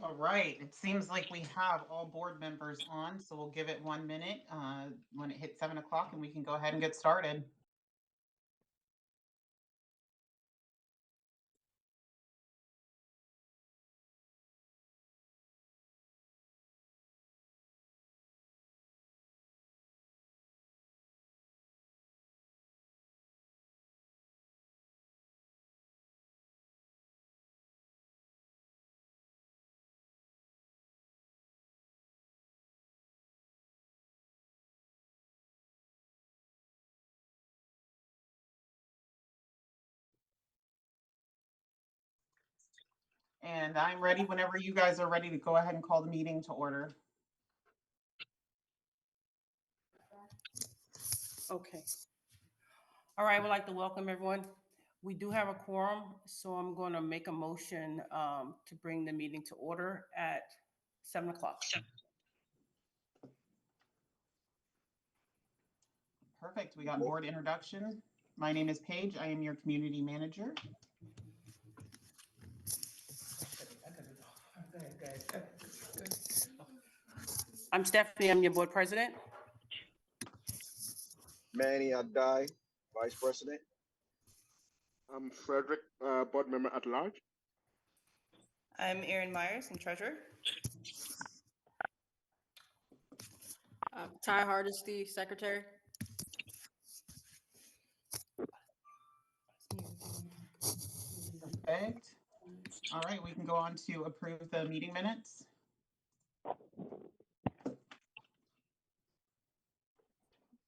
All right, it seems like we have all board members on, so we'll give it 1 minute when it hits 7 o'clock and we can go ahead and get started. And I'm ready whenever you guys are ready to go ahead and call the meeting to order. Okay. All right, I would like to welcome everyone. We do have a quorum, so I'm going to make a motion to bring the meeting to order at 7 o'clock. Perfect. We got board introduction. My name is Paige. I am your community manager. I'm Stephanie. I'm your board president. Manny Adai, Vice President. I'm Frederick, board member at large. I'm Erin Myers, I'm treasurer. Ty Hardesty, secretary. Perfect. All right, we can go on to approve the meeting minutes.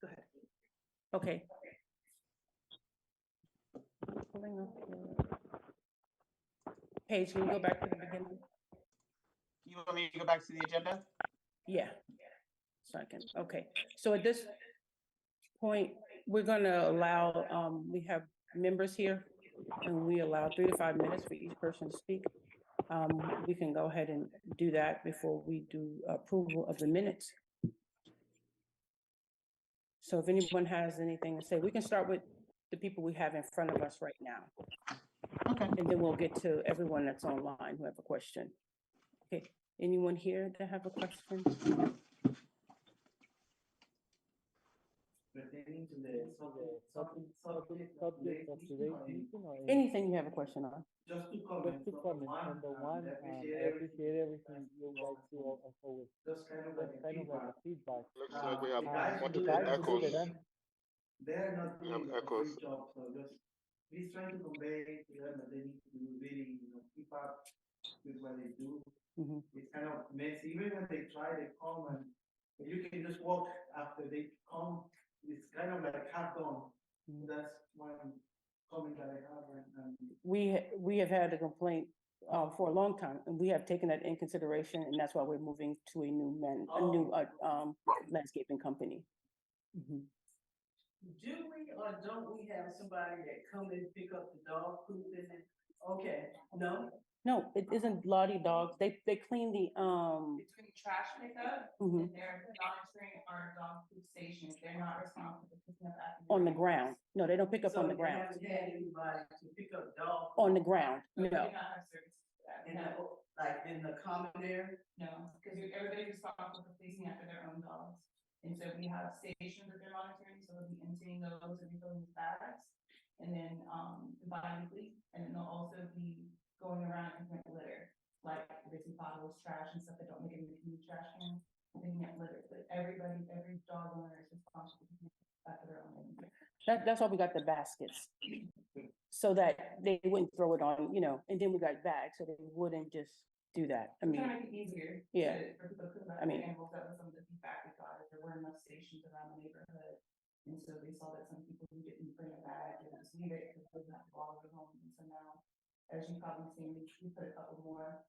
Go ahead. Okay. Paige, can you go back to the beginning? You want me to go back to the agenda? Yeah. Second. Okay. So at this point, we're going to allow, we have members here, and we allow 3 to 5 minutes for each person to speak. We can go ahead and do that before we do approval of the minutes. So if anyone has anything to say, we can start with the people we have in front of us right now. Okay. And then we'll get to everyone that's online who have a question. Okay, anyone here that have a question? Pertaining to the subject of today's meeting, or Anything you have a question on? just two comments. Just two comments. Number one, I appreciate everything you guys do also with Just kind of like a feedback. Looks like we have the guys who do multiple that echoes. position, they're not We have doing a echoes. great job, so just please trying to convey to them that they need to really, keep up with what they do. Mhm. It's kind of messy. Even when they try, they come and you can just walk after they come. It's kind of like half gone. Mhm. That's one comment that I have. And We have had a complaint for a long time, and we have taken that in consideration, and that's why we're moving to a new landscaping company. Mhm. Do we or don't we have somebody that come and pick up the dog poop and then, okay, no? No, it isn't Lottie Dogs. They clean the Between trash pickup Mhm. and they're monitoring our dog food stations. They're not responsible for picking up after. on the ground. No, they don't pick up So on the they ground. haven't had anybody to pick up dog. On the ground, We do no. not have services for that. In the, like in the common area? No, because everybody's responsible for placing after their own dogs. And so we have stations that they're monitoring, so they'll be emptying those and refilling the bags. And then bi-weekly, and then they'll also be going around and picking up litter, like basically bottles, trash and stuff that don't make it in the community trash can, picking up litter. But every dog owner is responsible for picking up after their own. That's why we got the baskets. So that they wouldn't throw it on, and then we got bags, so they wouldn't just do that. I Trying mean, to make it easier. yeah. For people to put I mean- animals, that was some of the feedback we got, is there weren't enough stations around the neighborhood. And so they saw that some people who didn't bring a bag, they would just leave it because they didn't have to go all over home. And so now, as you probably seen, we put a couple more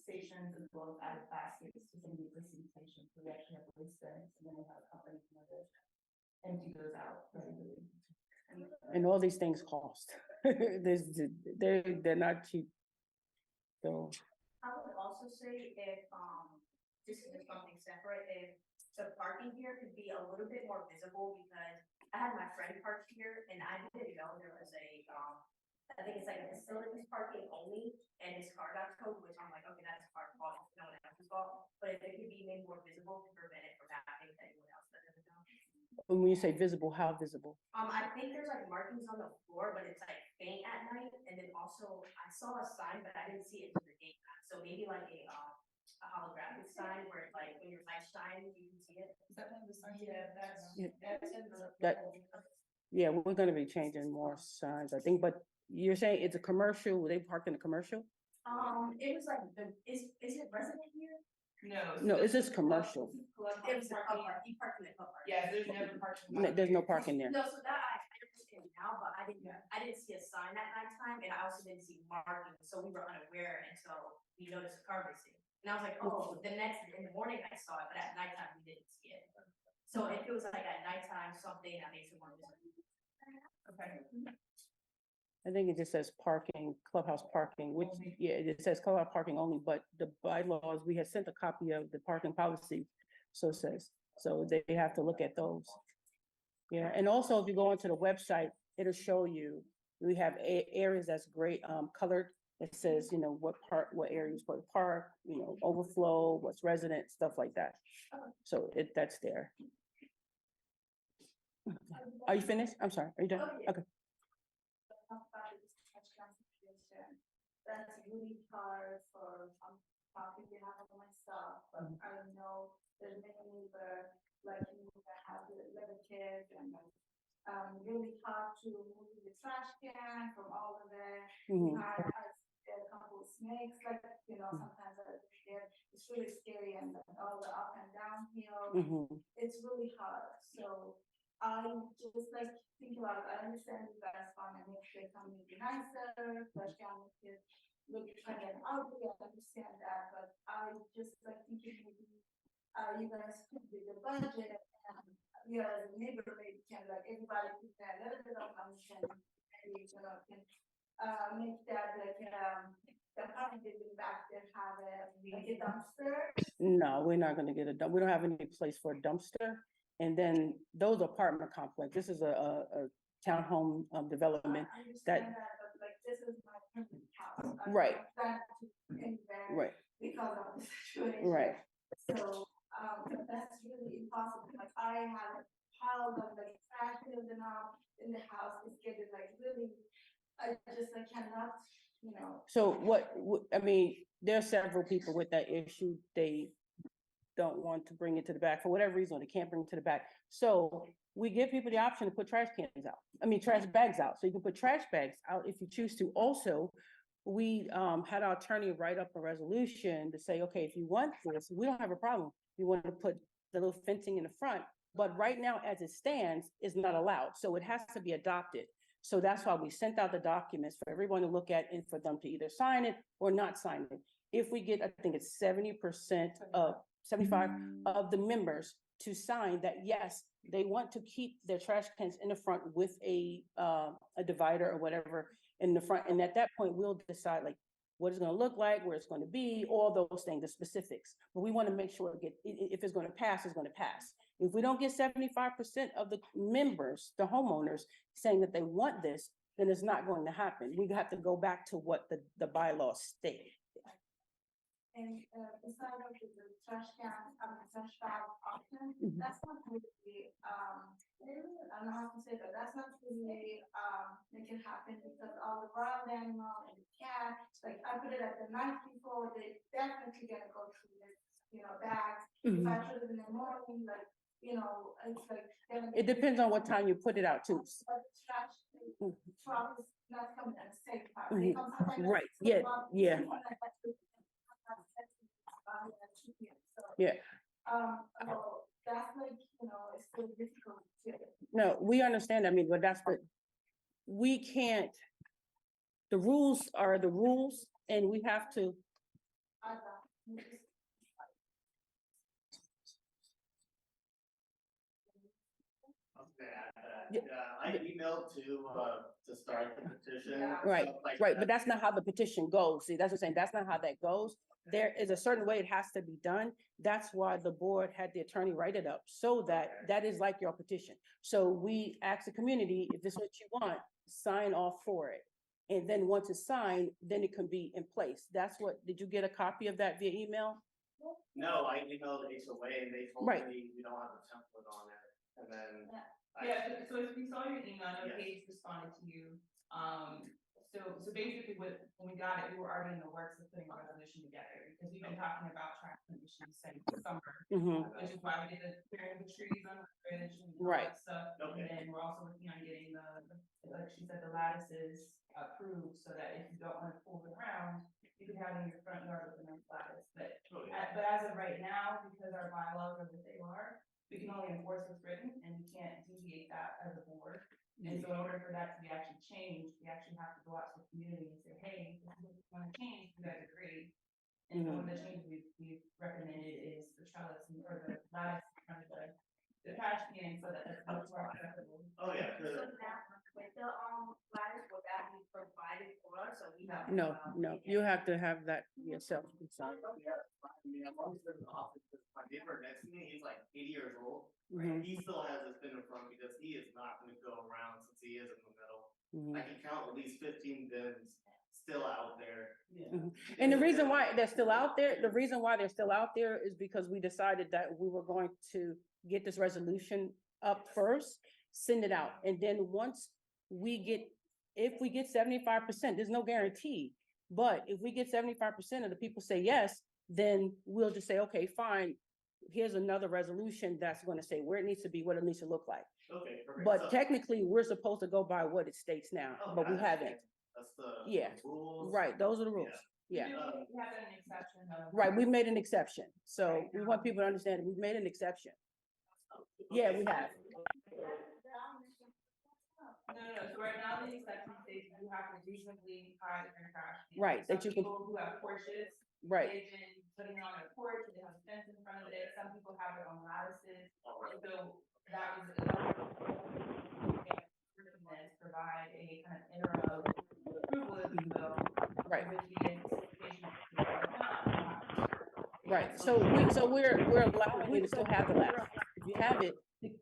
stations as well as added baskets to some of the existing stations. So we actually have waste bins, and then we have a company come over, empty those out regularly. And all these things cost. They're not cheap. So I would also say if, this is something separate, if the parking here could be a little bit more visible, because I had my friend parked here and I didn't know there was a, I think it's like a facilities parking only, and his car got towed, which I'm like, okay, that's his car's fault, it's no one else's fault. But if it could be made more visible to prevent it from happening to anyone else that doesn't know. When you say visible, how visible? I think there's like markings on the floor, but it's like faint at night, and then also I saw a sign, but I didn't see it in the daytime. So maybe like a holographic sign where it's like when your light shines, you can see it. Is that one of the signs? Yeah, that's, Yeah. that's in the. That- Yeah, we're gonna be changing more signs, I think, but you're saying it's a commercial, they park in a commercial? It was like is it resident here? No, it's just commercial. It was the car park. He parked in the car park. Yeah, there's never parking. No, there's no parking there. No, so that I understand now, but I didn't see a sign at nighttime, and I also didn't see markings, so we were unaware until we noticed the car missing. And I was like, oh, in the morning I saw it, but at nighttime we didn't see it. So if it was like at nighttime, something that makes it more visible. Okay. I think it just says parking, clubhouse parking, which, yeah, it says clubhouse parking only, but the bylaws, we had sent a copy of the parking policy. So it says, so they have to look at those. Yeah, and also if you go onto the website, it'll show you, we have areas that's great, colored. It says, you know, what areas for the park, you know, overflow, what's resident, stuff like that. So that's there. Are you finished? I'm sorry, are you done? Okay. That's really hard for talking behalf of myself, but I know there's many neighbors like me that have little kids and really hard to move the trash can from all of there. Mhm. I see a couple of snakes, like, you know, sometimes it's really scary and all the up and downhill. Mhm. It's really hard. So I just like think about it. I understand you guys want to make sure something be nicer, especially on the kids look kind of ugly. I understand that, but I just like thinking maybe you guys could do the budget and you know, as a neighbor maybe can like everybody put that a little bit of money and maybe you know can make that like the parking building back there have like a dumpster. No, we're not gonna get a dump. We don't have any place for a dumpster. And then those apartment complex, this is a townhome development I understand that, but like this is my permanent house. I Right. don't plan to anywhere right, because of the situation. right. So, that's really impossible, like I have a pile of like trash building up in the house, it's getting like really, I cannot, you know. So I mean, there are several people with that issue. They don't want to bring it to the back for whatever reason, they can't bring it to the back. So we give people the option to put trash cans out. I mean, trash bags out. So you can put trash bags out if you choose to. Also, we had our attorney write up a resolution to say, okay, if you want this, we don't have a problem. You want to put the little fencing in the front, but right now, as it stands, is not allowed. So it has to be adopted. So that's why we sent out the documents for everyone to look at and for them to either sign it or not sign it. If we get, I think it's 70% of 75 of the members to sign that, yes, they want to keep their trash cans in the front with a divider or whatever in the front. And at that point, we'll decide like what it's going to look like, where it's going to be, all those things, the specifics. But we want to make sure if it's going to pass, it's going to pass. If we don't get 75% of the members, the homeowners, saying that they want this, then it's not going to happen. We have to go back to what the bylaws state. And beside of the trash can, trash bag option, that's not really, I don't know how to say that, that's not really, make it happen because all the wild animal and the cat, like I put it at the night before, they definitely gonna go through this, you know, bags. If I put it in the morning, like, you know, it's like. It depends on what time you put it out too. But the trash, truck is not coming at the same time. They come sometimes Right, at yeah, 6 o'clock, yeah. Yeah. Well, that's like, you know, it's so difficult to. No, we understand. I mean, but we can't, the rules are the rules and we have to. I emailed to start the petition. Right, right, but that's not how the petition goes. See, that's what I'm saying. That's not how that goes. There is a certain way it has to be done. That's why the board had the attorney write it up, so that is like your petition. So we ask the community, if this is what you want, sign off for it. And then once it's signed, then it can be in place. That's what, did you get a copy of that via email? No, I emailed HOA and they told Right. me we don't have a template on it, and then. So if you saw your email, I know Yes. Paige responded to you. So basically when we got it, we were already in the works of putting a resolution together, because we've been talking about traffic issues since summer. Which is why we did the clearing the trees on the bridge and all Right. that stuff. Okay. And then we're also working on getting like she said, the lattices approved, so that if you don't want to pull it around, you could have it in your front yard with a nice lattice. But but as of right now, because our bylaws are what they are, we can only enforce what's written, and we can't deviate that as a board. And so in order for that to be actually changed, we actually have to go out to the community and say, hey, this is what we want to change, you guys agree? And one of the changes we've recommended is the trellis or the lattice in front of the patch can, so that it's much more acceptable. Oh, yeah. So that, with the, lattice, would that be provided for us, or we have? No, you have to have that yourself. Yeah, I mean, I'm always in the office, because my neighbor next to me, he's like 80 years old. He still has his bin in front because he is not gonna go around since he is in the middle. I can count at least 15 bins still out there. And the reason why they're still out there, is because we decided that we were going to get this resolution up first, send it out, and then once if we get 75%, there's no guarantee. But if we get 75% of the people say yes, then we'll just say, okay, fine. Here's another resolution that's going to say where it needs to be, what it needs to look like. Okay, perfect. But technically, we're supposed to go by what it states now, but we haven't. That's the Yeah. rules. Right, those are the rules. Yeah. We have an exception though. Right, we made an exception. So we want people to understand that we've made an exception. Yeah, we have. No, so right now the exception states you have to reasonably hide your trash. cans. Right, Some that you can- people who have porches. Right. They've been putting it on their porch, they have a fence in front of it, some people have it on lattices, and so that was. Provide a kind of interim approval, if you will. Right. With the anticipation of. Right, so we're allowing you to still have the lattice. If you have it,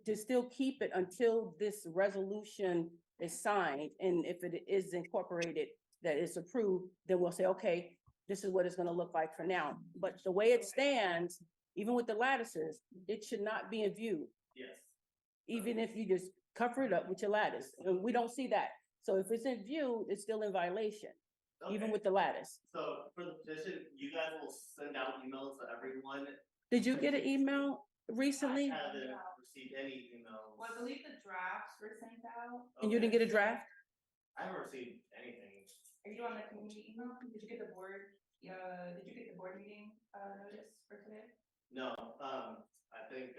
to still keep it until this resolution is signed, and if it is incorporated, that it's approved, then we'll say, okay, this is what it's gonna look like for now. But the way it stands, even with the lattices, it should not be in view. Yes. Even if you just cover it up with your lattice, and we don't see that. So if it's in view, it's still in violation, even Okay. with the lattice. So for the petition, you guys will send out emails to everyone. Did you get an email recently? I haven't received any emails. Well, I believe the drafts were sent out. And you didn't get a draft? I haven't received anything. Are you on the community email? Did you get the board, did you get the board meeting, notice for today? No, I think,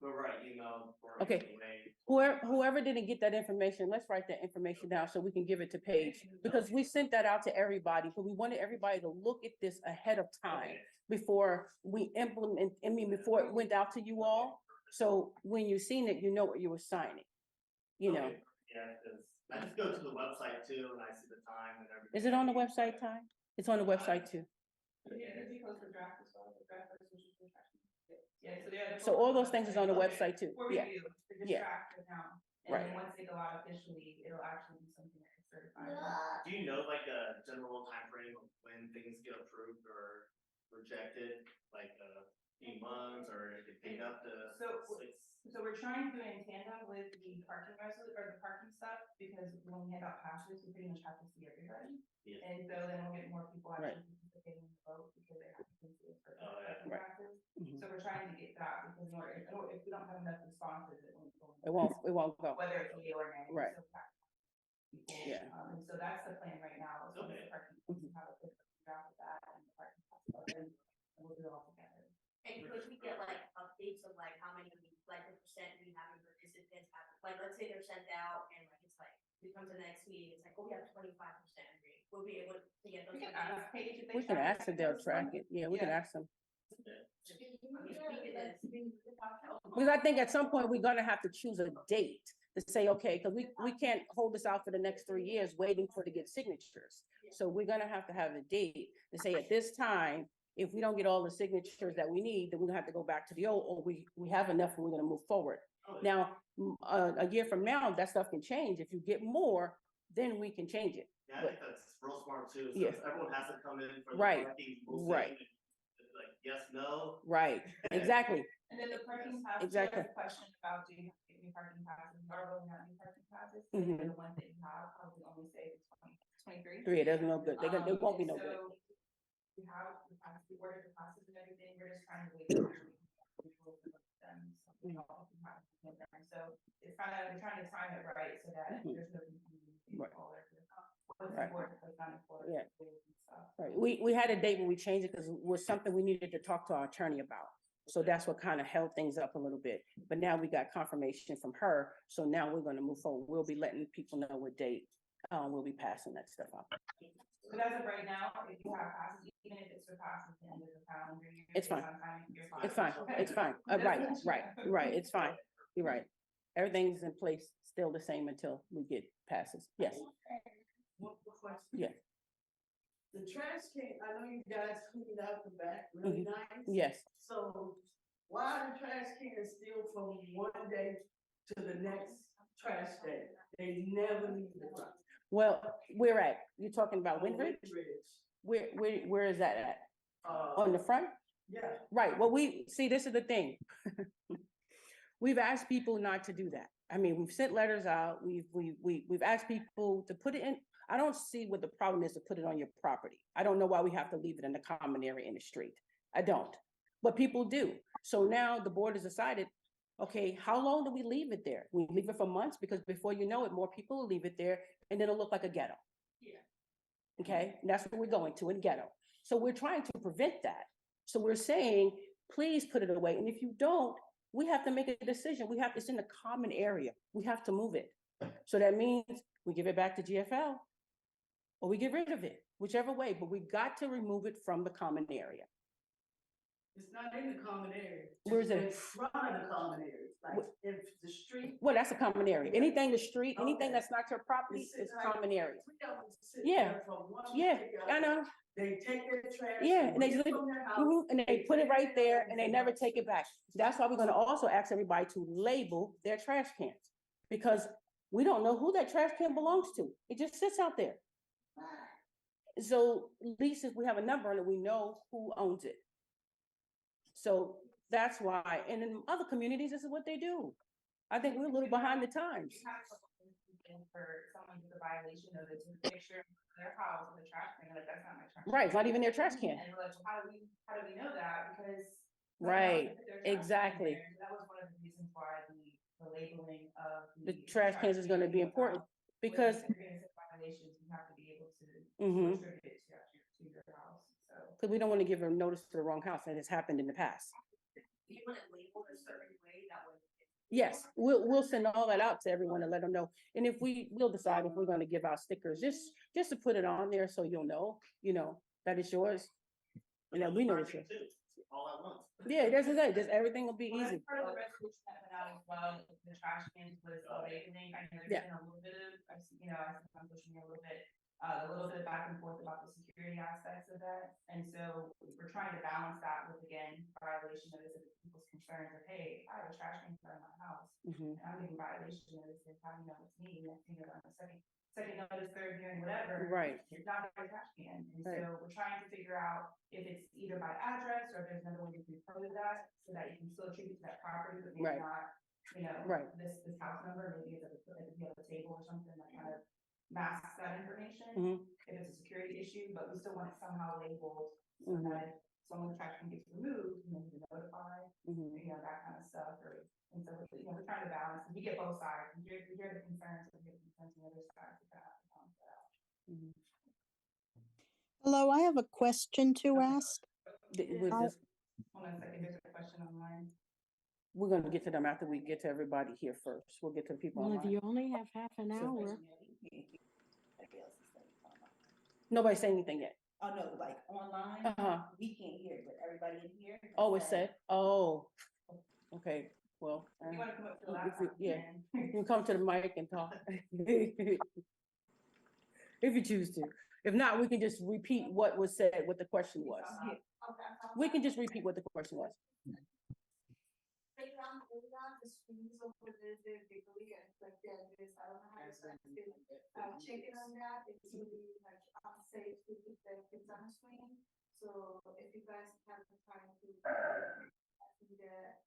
whoever I emailed for. Okay. Whoever didn't get that information, let's write that information down so we can give it to Paige. Because we sent that out to everybody, but we wanted everybody to look at this ahead of time before we implement, before it went out to you all. So when you seen it, you know what you were signing, you know. Okay. Yeah, because I just go to the website too, and I see the time and everything. Is it on the website, Ty? It's on the website too. Yeah, did you post the draft as well, the draft resolution for trash? Yeah, so yeah. So all those things is on the website too. For Yeah. review, to just Yeah. track it down. And Right. then once they go out officially, it'll actually be something that is certified. Do you know like a general timeframe of when things get approved or rejected, like a few months, or it could take up to So we're trying to do it in tandem with the parking or the parking stuff, because when we hand out passes, we pretty much have to see everybody. Yeah. And so then we'll get more people Right. actually participating in the vote, because they have to see it for Oh, yeah. parking Right. passes. Mhm. So we're trying to get that, because if we don't have enough responses, it won't go. It won't go. Whether it's yea or nay. Right. so that people, Yeah. And so that's the plan right now, is Okay. the parking, we have a quick draft of that and the parking passes, and we'll do it all together. And could we get like updates of like how many, like the percent we have in participants have, like, let's say they're sent out and like, it's like, we come to the next meeting, it's like, oh, we have 25% agree. We'll be able to get those. We can ask Paige if they We can track ask it. if they'll track it. Yeah, we can ask them. Because I think at some point, we're gonna have to choose a date to say, okay, because we can't hold this out for the next 3 years waiting for to get signatures. So we're gonna have to have a date to say at this time, if we don't get all the signatures that we need, then we're gonna have to go back to the old, or we have enough and we're gonna move forward. Now, a year from now, that stuff can change. If you get more, then we can change it. Yeah, I think that's real smart too. So Yeah. everyone has to come in for the Right. parking rules Right. and like yes, no. Right, exactly. And then the parking passes, Exactly. a question about do you have to get new parking passes? You are rolling out new parking passes. So Mhm. the ones that you have, probably only say it's 23. Three, it doesn't no good. They won't be no good. So we have the passes, we ordered the passes and everything. We're just trying to wait for them. So we all can have them. So it's kind of, we're trying to time it right so that there's no confusion. Right. Right. Yeah. Right. We had a date when we changed it because it was something we needed to talk to our attorney about. So that's what kind of held things up a little bit. But now we got confirmation from her. So now we're going to move forward. We'll be letting people know what date we'll be passing that stuff out. But as of right now, if you have passes, even if it surpasses the end of the calendar year. It's fine. You're fine. It's fine. It's fine. Right. It's fine. You're right. Everything's in place, still the same until we get passes. Yes. One question. Yeah. The trash can, I know you guys cleaned out the back really nice. Yes. So why are the trash cans still from one day to the next trash day? They never leave the front. Well, where at? You're talking about Windridge? Where is that at? On the front? Yeah. Right. Well, this is the thing. We've asked people not to do that. I mean, we've sent letters out. We've asked people to put it in. I don't see what the problem is to put it on your property. I don't know why we have to leave it in the common area in the street. I don't, but people do. So now the board has decided, okay, how long do we leave it there? We leave it for months because before you know it, more people will leave it there and it'll look like a ghetto. Yeah. Okay, and that's what we're going to, in ghetto. So we're trying to prevent that. So we're saying, please put it away. And if you don't, we have to make a decision. It's in the common area. We have to move it. So that means we give it back to GFL or we get rid of it, whichever way, but we got to remove it from the common area. It's not in the common area. Where is it? In front of the common area, like if the street. Well, that's a common area. Anything the street, anything that's not your property is common area. Yeah. Yeah, I know. They take their trash. Yeah, and they bring it leave from their house, and they put it right there and they never take it back. That's why we're gonna also ask everybody to label their trash cans. Because we don't know who that trash can belongs to. It just sits out there. So at least if we have a number on it, we know who owns it. So that's why, and in other communities, this is what they do. I think we're a little behind the times. For someone with a violation of it, to picture their house with a trash can, like that's not my trash. Right, it's not even their trash can. And we're like, well, how do we know that? Because. Right, exactly. That was one of the reasons why the labeling of. The trash cans is gonna be important because. If you're gonna set violations, you have to be able to. Mhm. Distribute it to your house, so. Because we don't want to give them notice to the wrong house, and it's happened in the past. Do you want it labeled a certain way that would? Yes, we'll send all that out to everyone and let them know. And if we'll decide if we're going to give out stickers, just to put it on there so you'll know, that it's yours. And that we know it's yours. All at once. Yeah, that's it. Just everything will be easy. Part of the resolution that went out as well, the trash cans was labeling. I know there's been a little bit of, I'm pushing a little bit back and forth about the security aspects of that. And so we're trying to balance that with, again, violation notice of people's concerns of, hey, I have a trash can in front of my house. And I'm getting violation notices, how do you know it's me? Next thing on the second notice, third hearing, whatever. Right. You're not a trash can. And Right. so we're trying to figure out if it's either by address or if there's another way you can code that so that you can still attribute to that property, but maybe Right. not, Right. this house number, maybe it's if you have a table or something that kind of masks that information. Mhm. If it's a security issue, but we still want it somehow labeled so Mhm. that someone trash can gets removed and then you notify, Mhm. that kind of stuff. And so, we're trying to balance, we get both sides, we hear the concerns, we hear the concerns on the other side, we kind of have to balance that out. Mhm. Hello, I have a question to ask. Was I'll- this- Hold on a second, there's a question online. We're going to get to them after we get to everybody here first. We'll get to the people Well, if online. you only have half an hour, Nobody saying anything yet. Oh, no, like online, we can't hear, it, but everybody in here. Oh, it said, okay, well. If you want to come up to the if laptop, you- yeah. you You can. can come to the mic and talk. If you choose to. If not, we can just repeat what was said, what the question was. We can just repeat what the question was. the screens over there, they're bigly and like they're this, I don't know how to say it. Checking on that, it's really like unsafe to keep the kids on the screen. So if you guys have the time to, do that,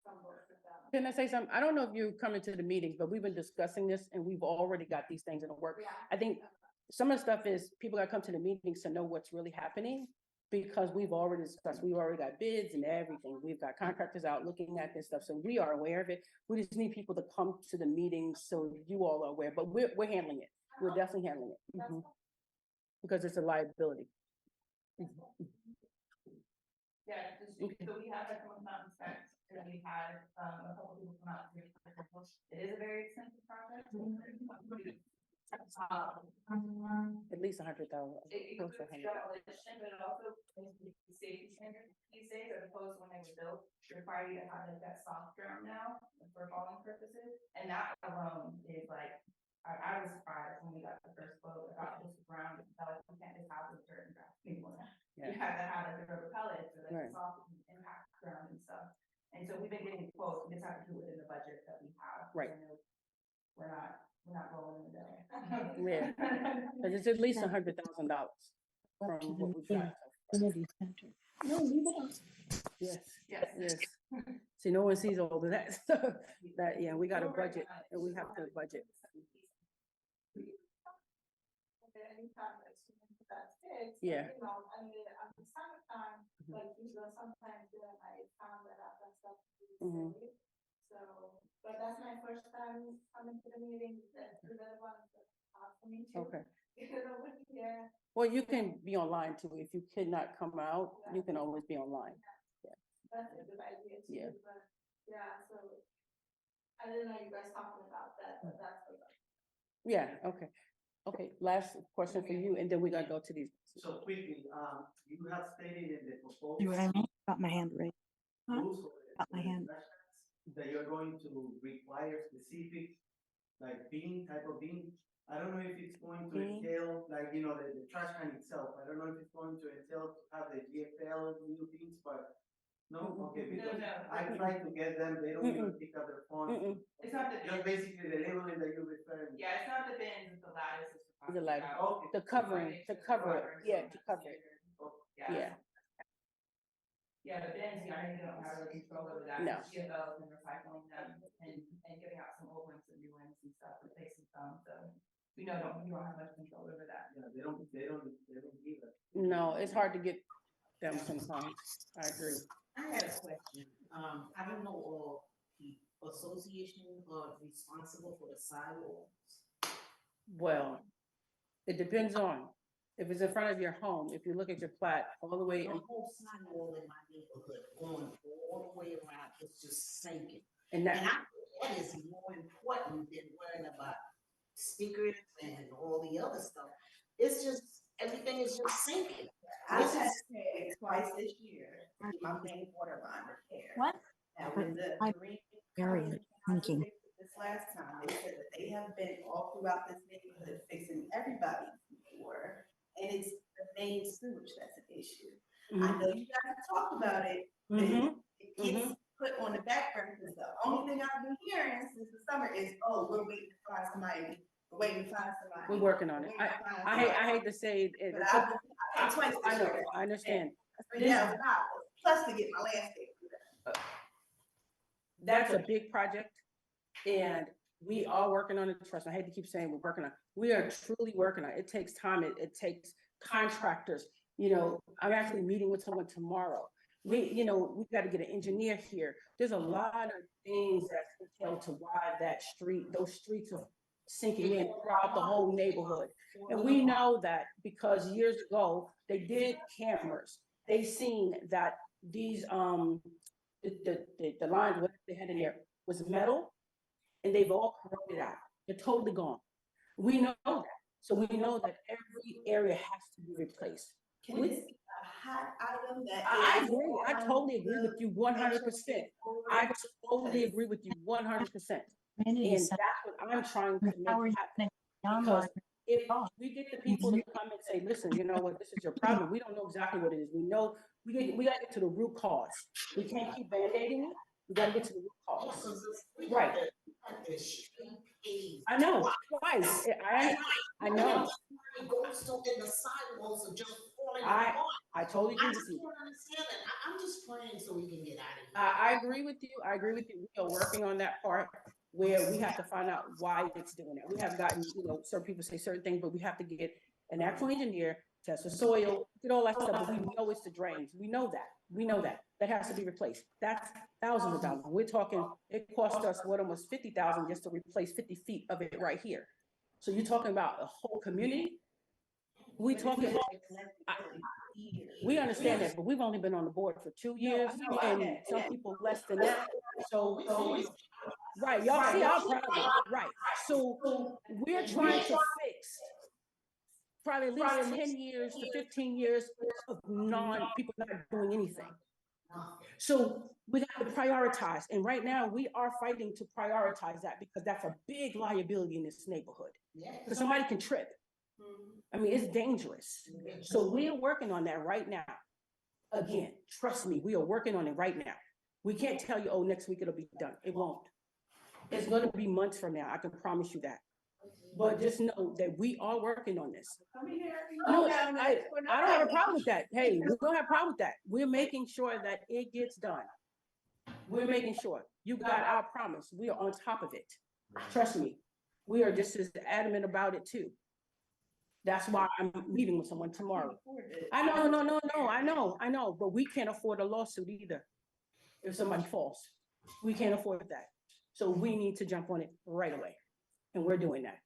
some work with them. Can I say something? I don't know if you're coming to the meetings, but we've been discussing this and we've already got these things in the work. Yeah. I think some of the stuff is people that come to the meetings to know what's really happening because we've already discussed, we've already got bids and everything. We've got contractors out looking at this stuff. So we are aware of it. We just need people to come to the meetings so you all are aware, but we're handling it. We're definitely handling it. Because it's a liability. Yeah, so we had like come out and inspect, and we had a couple people come out and do it. It is a very expensive project. At least 100,000. It includes demolition, but it also includes the safety standards these days, as opposed to when they were built, require you to have like that soft ground now for falling purposes. And that alone is like, I was surprised when we got the first quote about just the ground itself. You can't just have the dirt and grass anymore. You have to have like the rubber pellets or like the soft impact ground and stuff. And so we've been getting quotes, we just have to do it within the budget that we have. Right. We're not rolling the dough. Yeah, because it's at least $100,000 from what we've got. Community center. No, leave it on. Yes, Yes. yes. See, no one sees all of that. So that, yeah, we got a budget and we have to budget. Anytime that's fixed. Yeah. You know, I mean, on the summertime, like, you know, sometimes then I found that out, that stuff. So, but that's my first time coming to the meeting, that the other one, for me too. Okay. Yeah. Well, you can be online too. If you cannot come out, you can always be online. Yeah. That's a good idea too. Yeah. But yeah, so I didn't know you guys talking about that, but that's what. Yeah, okay. Okay, last question for you, and then we gotta go to these. So quickly, you have stated in the proposal. See what I mean? Got my hand raised. rules Got my hand. that you're going to require specific, like type of bean. I don't know if it's going to entail, like, you know, the trash can itself. I don't know if it's going to entail to have the GFL new beans, but no, okay, because I tried to get them, they don't even pick up their phone. It's not the Just basically the labeling that you're referring. Yeah, it's not the bins, it's the lattice. The lattice. The covering, to cover it, yeah, to cover it. Yeah. Yeah, the bins, I think they don't have really control over that. No. GFLs and recycling them and giving out some old ones and new ones and stuff, replacing some, so we don't have much control over that. Yeah, they don't give it. No, it's hard to get them sometimes. I agree. I had a question. I don't know all the association are responsible for the sidewalks. Well, it depends on, if it's in front of your home, if you look at your plat all the way, The whole sidewall in my neighborhood going all the way around, it's just sinking. and And that, that is more important than worrying about stickers and all the other stuff. It's just, everything is just sinking. I had paid twice this year, my main water line repair. What? Now, when the I- Marine Area thinking. this last time, they said that they have been all throughout this neighborhood fixing everybody's water. And it's the main sewage that's an issue. I know you guys have talked about it, but it gets put on the back burner, because the only thing I've been hearing since the summer is, oh, we're waiting to find somebody, we're waiting to find somebody. we're working on it. I hate to say it. But I've been twice I this know, year. I understand. $3,000 plus to get my landscape. That's a big project and we are working on it. Trust me, I hate to keep saying we're working on it. We are truly working on it. It takes time. It takes contractors. You know, I'm actually meeting with someone tomorrow. We've got to get an engineer here. There's a lot of things that entail to why those streets are sinking in throughout the whole neighborhood. And we know that because years ago, they did cameras. They seen that these, the lines, what they had in there was metal, and they've all corroded out. They're totally gone. We know that. So we know that every area has to be replaced. Can this be a hot item that? I agree. I totally agree with you 100%. I totally agree with you 100%. And that's what I'm trying to make happen. Because if we get the people to come and say, listen, you know what, this is your problem. We don't know exactly what it is. We know we got to get to the root cause. We can't keep band-aiding it. We gotta get to the root Yeah, cause. 'cause we Right. got the street paved I know, twice. twice. I And know. it goes to, and the sidewalks are just falling I apart. totally agree I with just you. don't understand it. I'm just praying so we can get out of here. I agree with you. I agree with you. We are working on that part where we have to find out why it's doing it. We have gotten, certain people say certain things, but we have to get an actual engineer, test the soil, get all that stuff, but we know it's the drains. We know that. We know that. That has to be replaced. That's thousands of dollars. We're talking, it cost us almost 50,000 just to replace 50 feet of it right here. So you're talking about a whole community? We talking, we understand that, but we've only been on the board for 2 years and some people less than that. So, right, y'all see our problem, right? So we're trying to fix probably at least 10 years to 15 years of people not doing anything. So we got to prioritize. And right now we are fighting to prioritize that because that's a big liability in this neighborhood. Because somebody can trip. I mean, it's dangerous. So we are working on that right now. Again, trust me, we are working on it right now. We can't tell you, oh, next week it'll be done. It won't. It's going to be months from now. I can promise you that. But just know that we are working on this. No, I don't have a problem with that. Hey, we don't have a problem with that. We're making sure that it gets done. We're making sure. You got our promise. We are on top of it. Trust me. We are just as adamant about it too. That's why I'm meeting with someone tomorrow. I know, but we can't afford a lawsuit either. If somebody falls, we can't afford that. So we need to jump on it right away. And we're doing that.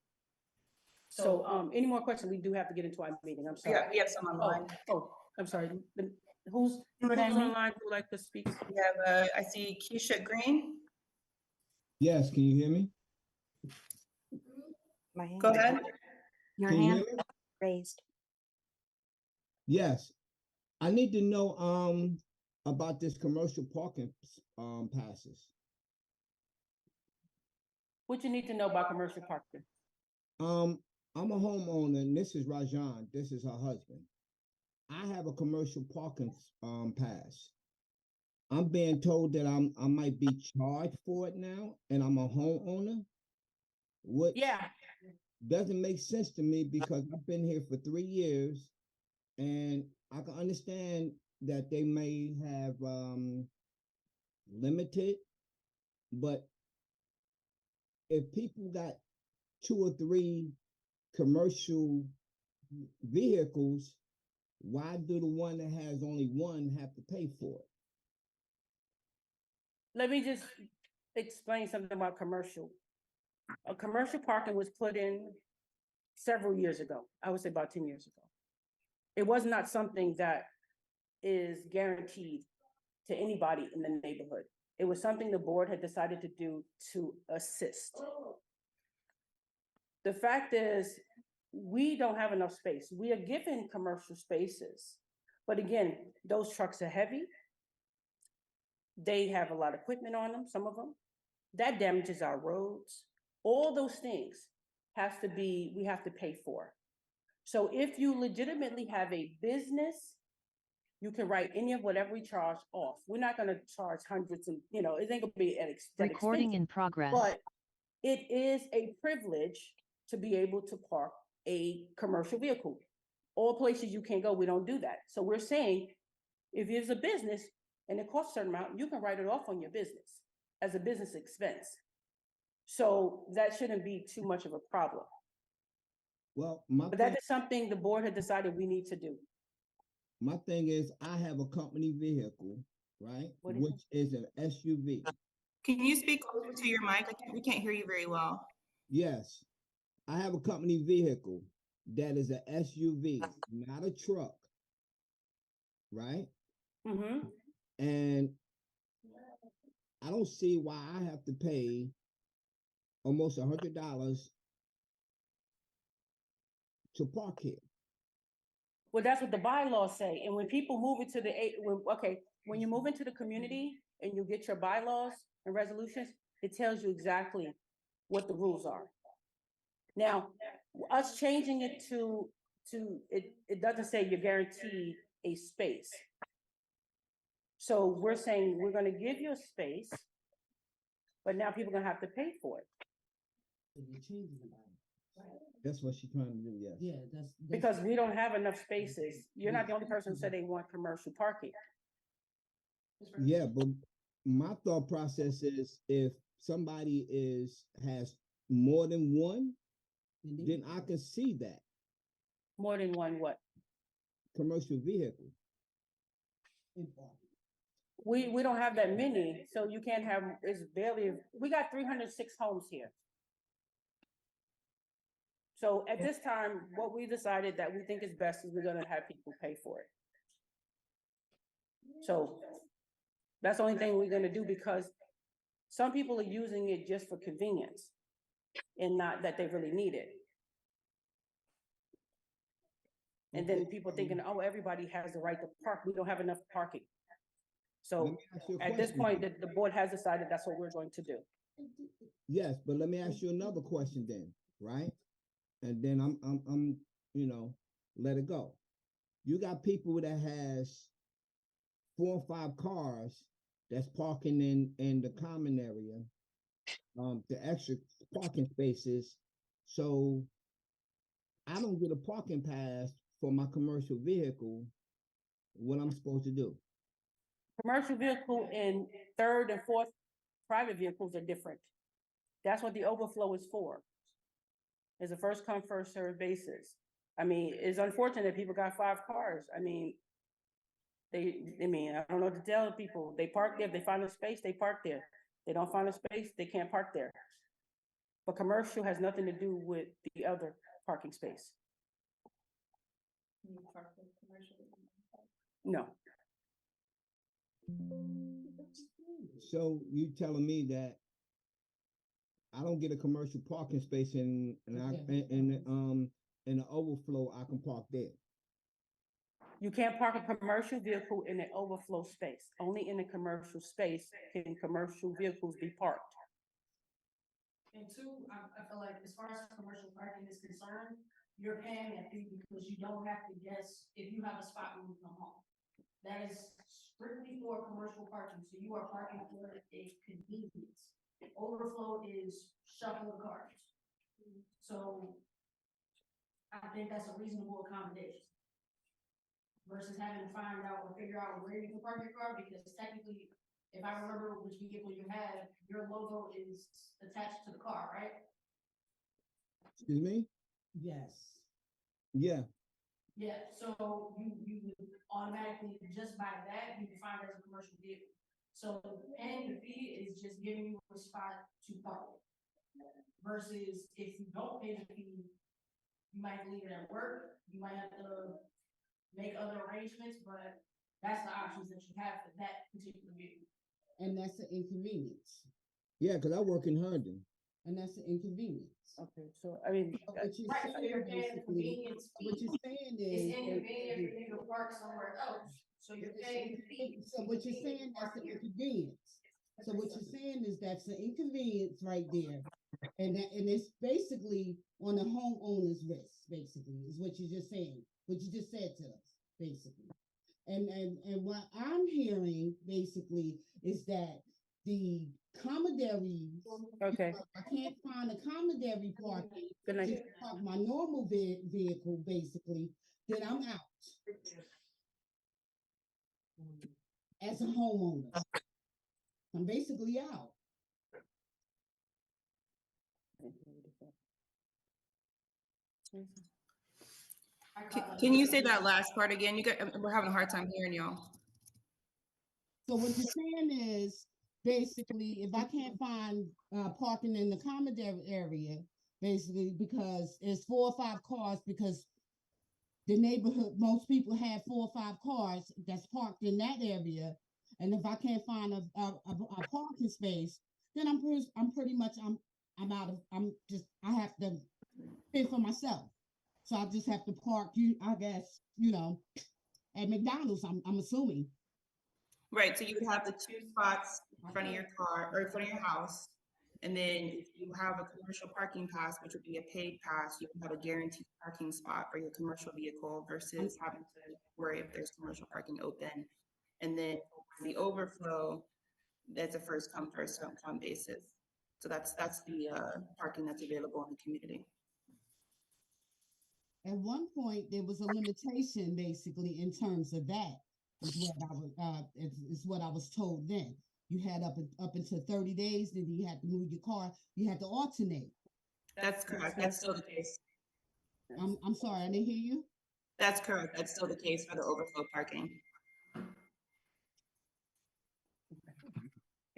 So, any more questions? We do have to get into our meeting. I'm sorry. We have some online. Oh, I'm sorry. Who's online who would like to speak? We have, I see Keisha Green. Yes, can you hear me? Go ahead. Your hand raised. Yes, I need to know about this commercial parking passes. What you need to know about commercial parking? I'm a homeowner, and this is Rajan. This is her husband. I have a commercial parking pass. I'm being told that I might be charged for it now, and I'm a homeowner. What? Yeah. Doesn't make sense to me because I've been here for 3 years, and I can understand that they may have limited, but if people got 2 or 3 commercial vehicles, why do the one that has only one have to pay for it? Let me just explain something about commercial. A commercial parking was put in several years ago. I would say about 10 years ago. It was not something that is guaranteed to anybody in the neighborhood. It was something the board had decided to do to assist. The fact is, we don't have enough space. We are given commercial spaces, but again, those trucks are heavy. They have a lot of equipment on them, some of them. That damages our roads. All those things we have to pay for. So if you legitimately have a business, you can write any of whatever we charge off. We're not going to charge hundreds and, it ain't going to be recording in progress. But it is a privilege to be able to park a commercial vehicle. All places you can go, we don't do that. So we're saying if it's a business and it costs a certain amount, you can write it off on your business as a business expense. So that shouldn't be too much of a problem. Well, but that is something the board had decided we need to do. My thing is, I have a company vehicle, right? Which is an SUV. Can you speak closer to your mic? We can't hear you very well. Yes, I have a company vehicle that is an SUV, not a truck, right? Mm-hmm. And I don't see why I have to pay almost $100 to park here. Well, that's what the bylaws say. And when people move into when you move into the community and you get your bylaws and resolutions, it tells you exactly what the rules are. Now, us changing it to it, it doesn't say you're guaranteed a space. So we're saying we're gonna give you a space, but now people are gonna have to pay for it. You're changing about it. That's what she's trying to do, yes. Yeah, that's. Because we don't have enough spaces. You're not the only person who said they want commercial parking. Yeah, but my thought process is if somebody has more than one, then I can see that. More than one what? Commercial vehicle. We don't have that many, so you can't have, it's barely, we got 306 homes here. So at this time, what we decided that we think is best is we're gonna have people pay for it. So that's the only thing we're gonna do, because some people are using it just for convenience and not that they really need it. And then people thinking, oh, everybody has the right to park. We don't have enough parking. So at this point, the board has decided that's what we're going to do. Yes, but let me ask you another question then, right? And then I'm let it go. You got people that has 4 or 5 cars that's parking in the common area, the extra parking spaces. So I don't get a parking pass for my commercial vehicle. What I'm supposed to do? Commercial vehicle and third and fourth private vehicles are different. That's what the overflow is for. It's a first come, first served basis. I mean, it's unfortunate people got 5 cars. I mean, I don't know what to tell people. They park there. If they find a space, they park there. They don't find a space, they can't park there. But commercial has nothing to do with the other parking space. No. So you telling me that I don't get a commercial parking space in the overflow, I can park there? You can't park a commercial vehicle in an overflow space. Only in a commercial space can commercial vehicles be parked. And two, I feel like as far as commercial parking is concerned, you're paying that fee because you don't have to guess if you have a spot when you come home. That is strictly for commercial parking, so you are parking for a convenience. Overflow is shuffle of cars. So I think that's a reasonable accommodation. Versus having to find out or figure out where you can park your car, because technically, if I remember which vehicle you have, your logo is attached to the car, right? Excuse me? Yes. Yeah. Yeah, so you would automatically, just by that, you define it as a commercial vehicle. So paying the fee is just giving you a spot to park. Versus if you don't pay the fee, you might leave it at work, you might have to make other arrangements, but that's the options that you have for that particular vehicle. And that's an inconvenience. Yeah, because I work in Herndon. And that's an inconvenience. Okay, so I mean, what you're Right, so you're saying paying basically, convenience what fee. you're saying It's is. inconvenient for you to park somewhere else, so you're paying the fee. So what you're saying, that's an inconvenience. So what you're saying is that's an inconvenience right there. And it's basically on the homeowner's risk, basically, is what you're just saying, what you just said to us, basically. And what I'm hearing basically is that the commodary, okay, I can't find a commodary parking good night. to park my normal vehicle, basically, then I'm out as a homeowner. I'm basically out. Can you say that last part again? We're having a hard time hearing y'all. So what you're saying is basically if I can't find parking in the commodore area, basically because it's 4 or 5 cars, because the neighborhood, most people have 4 or 5 cars that's parked in that area. And if I can't find a parking space, then I'm pretty much I have to pay for myself. So I just have to park, I guess, at McDonald's, I'm assuming. Right, so you would have the 2 spots in front of your car or in front of your house. And then if you have a commercial parking pass, which would be a paid pass, you can have a guaranteed parking spot for your commercial vehicle versus having to worry if there's commercial parking open. And then The overflow, that's a first come, first served come basis. So that's the parking that's available in the community. At one point, there was a limitation basically in terms of that, is what I was told then. You had up until 30 days, then you had to move your car, you had to alternate. That's correct. That's still the case. I'm sorry, I didn't hear you. That's correct. That's still the case for the overflow parking.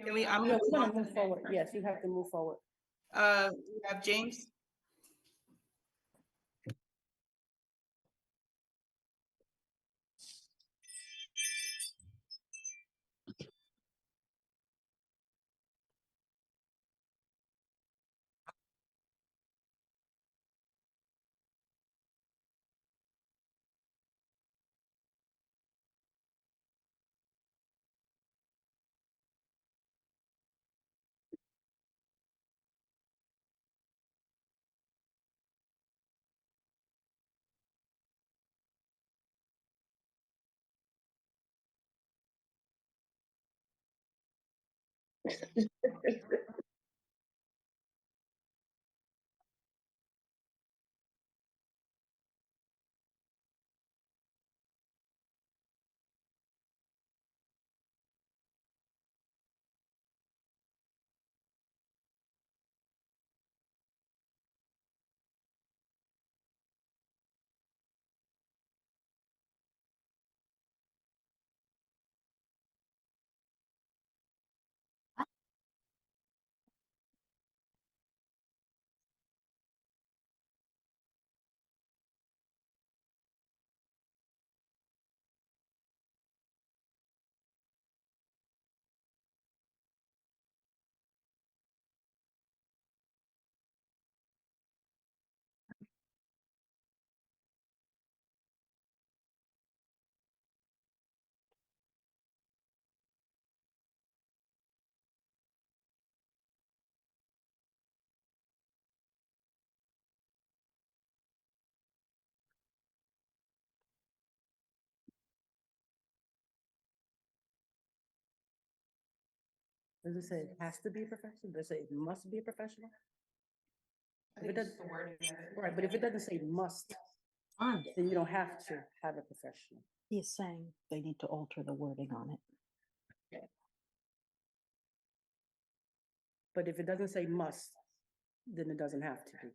Can we, Yeah, we're gonna move forward. Yes, you have to move forward. We have James. Does it say it has to be a professional? Does it say it must be a professional? If it doesn't, right, but if it doesn't say must, then you don't have to have a professional. He's saying they need to alter the wording on it. But if it doesn't say must, then it doesn't have to be.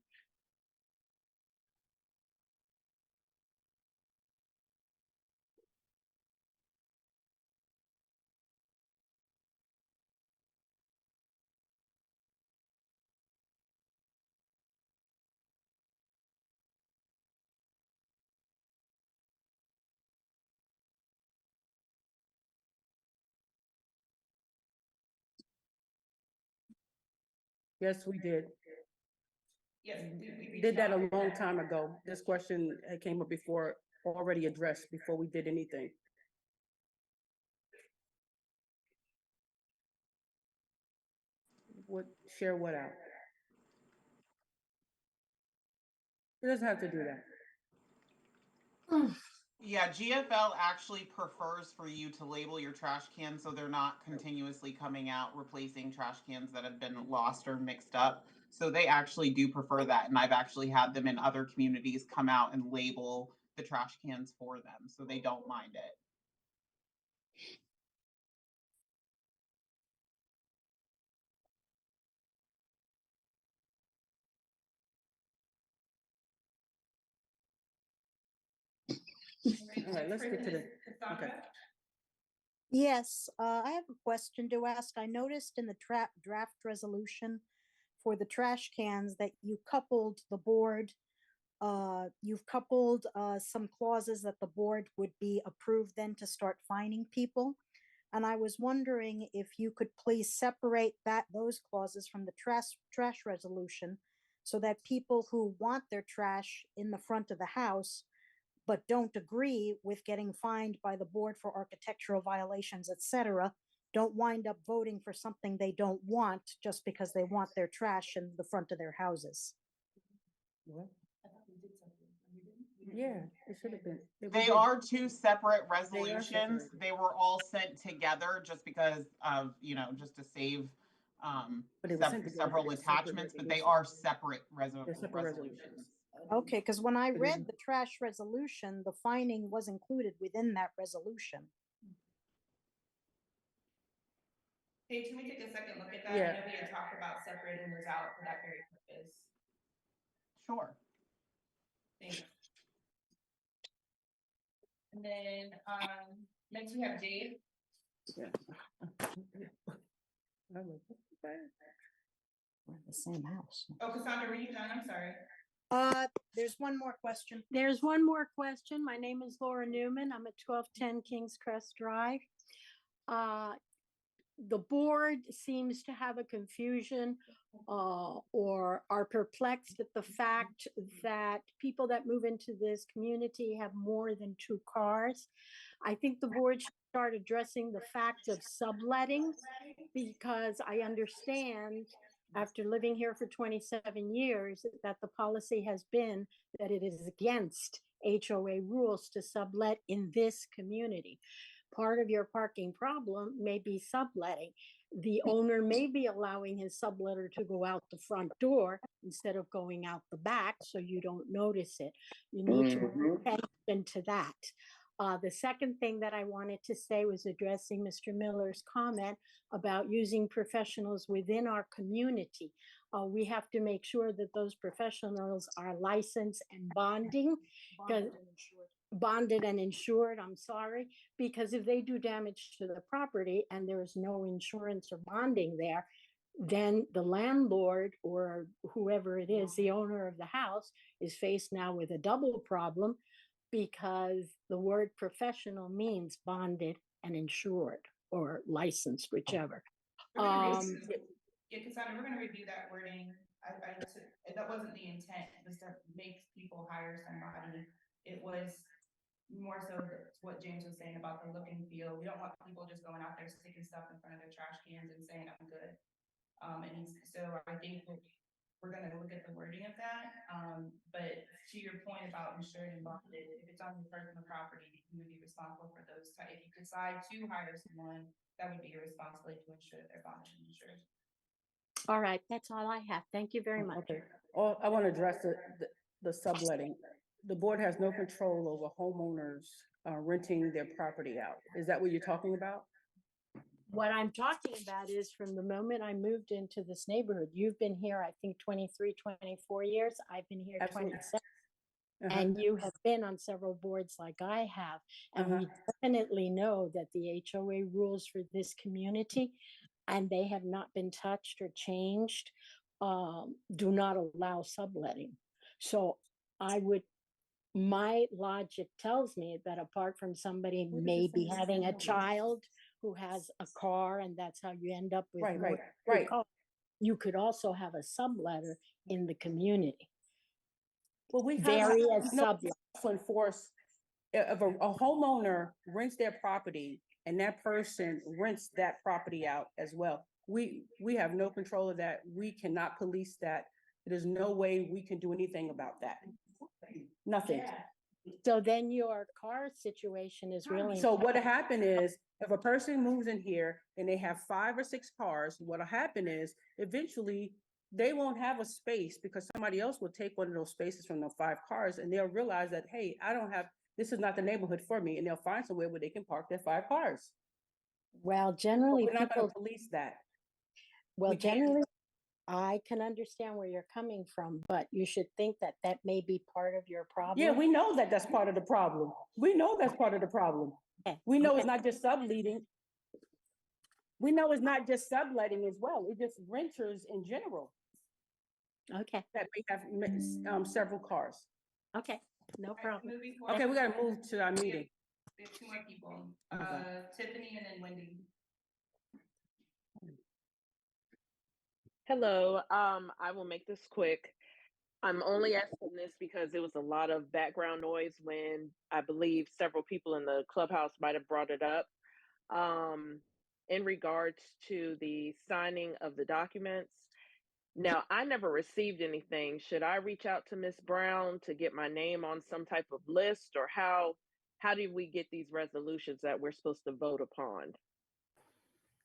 Yes, we did. Yes, we Did that a long time ago. This question came up before, already addressed before we did anything. What, share what out? It doesn't have to do that. Yeah, GFL actually prefers for you to label your trash cans so they're not continuously coming out, replacing trash cans that have been lost or mixed up. So they actually do prefer that. And I've actually had them in other communities come out and label the trash cans for them. So they don't mind it. All right, let's get to the, okay. Yes, I have a question to ask. I noticed in the draft resolution for the trash cans that you coupled the board, you've coupled some clauses that the board would be approved then to start fining people. And I was wondering if you could please separate those clauses from the trash resolution so that people who want their trash in the front of the house but don't agree with getting fined by the board for architectural violations, etc., don't wind up voting for something they don't want just because they want their trash in the front of their houses. Yeah, it should have been. They are two separate They are resolutions. separated. They were all sent together just because of, just to save But it was sent together, several but they're separate attachments, but they resolutions. are separate They're separate resolutions. resolutions. Okay, because when I It read is- the trash resolution, the finding was included within that resolution. Paige, can we take a second look at that? Yeah. I know we had talked about separating those out for that very purpose. Sure. Thanks. And then, next we have Jade. Yeah. I was like, what the fuck? We're in the same house. Oh, Cassandra, were you done? I'm sorry. There's one more question. There's one more question. My name is Laura Newman. I'm at 1210 Kings Crest Drive. The board seems to have a confusion or are perplexed at the fact that people that move into this community have more than 2 cars. I think the board should start addressing the fact of subletting, because I understand after living here for 27 years that the policy has been that it is against HOA rules to sublet in this community. Part of your parking problem may be subletting. The owner may be allowing his subletter to go out the front door instead of going out the back, so you don't notice it. You need to pay attention to that. The second thing that I wanted to say was addressing Mr. Miller's comment about using professionals within our community. We have to make sure that those professionals are licensed and bonded and insured, I'm sorry, because if they do damage to the property and there is no insurance or bonding there, then the landlord or whoever it is, the owner of the house, is faced now with a double problem, because the word professional means bonded and insured or licensed, whichever. Yeah, Cassandra, we're gonna review that wording. That wasn't the intent, was to make people hire somebody. It was more so what James was saying about the look and feel. We don't want people just going out there sticking stuff in front of their trash cans and saying, I'm good. And so I think we're gonna look at the wording of that. But to your point about insured and bonded, if it's on your personal property, you would be responsible for those. If you decide to hire someone, that would be your responsibility to ensure that they're bonded and insured. All right, that's all I have. Thank you very much. Okay. I want to address the subletting. The board has no control over homeowners renting their property out. Is that what you're talking about? What I'm talking about is from the moment I moved into this neighborhood, you've been here, I think 23, 24 years. I've been here Absolutely. 27. And you have been on several boards like I have. And we definitely know that the HOA rules for this community, and they have not been touched or changed, do not allow subletting. So my logic tells me that apart from somebody maybe having a child who has a car, and that's how you end up with more than 2 cars, you could also have a subletter in the community. Well, we Vary have as no sublet. to enforce. If a homeowner rents their property and that person rents that property out as well, we have no control of that. We cannot police that. There's no way we can do anything about that. Nothing. So then your car situation is really. So what happened is, if a person moves in here and they have 5 or 6 cars, what'll happen is eventually they won't have a space because somebody else will take one of those spaces from the 5 cars, and they'll realize that, hey, this is not the neighborhood for me, and they'll find somewhere where they can park their 5 cars. Well, generally, we're not going to police that. Well, We can't. generally, I can understand where you're coming from, but you should think that that may be part of your problem. Yeah, we know that that's part of the problem. We know that's part of the problem. Okay. We know it's not just subletting. We know it's not just subletting as well. It's just renters in general. Okay. That may have several cars. Okay, no problem. Okay, we gotta move to our meeting. We have 2 more people. Okay. Tiffany and then Wendy. Hello, I will make this quick. I'm only asking this because there was a lot of background noise when I believe several people in the clubhouse might have brought it up. In regards to the signing of the documents, Now, I never received anything. Should I reach out to Miss Brown to get my name on some type of list, or how do we get these resolutions that we're supposed to vote upon?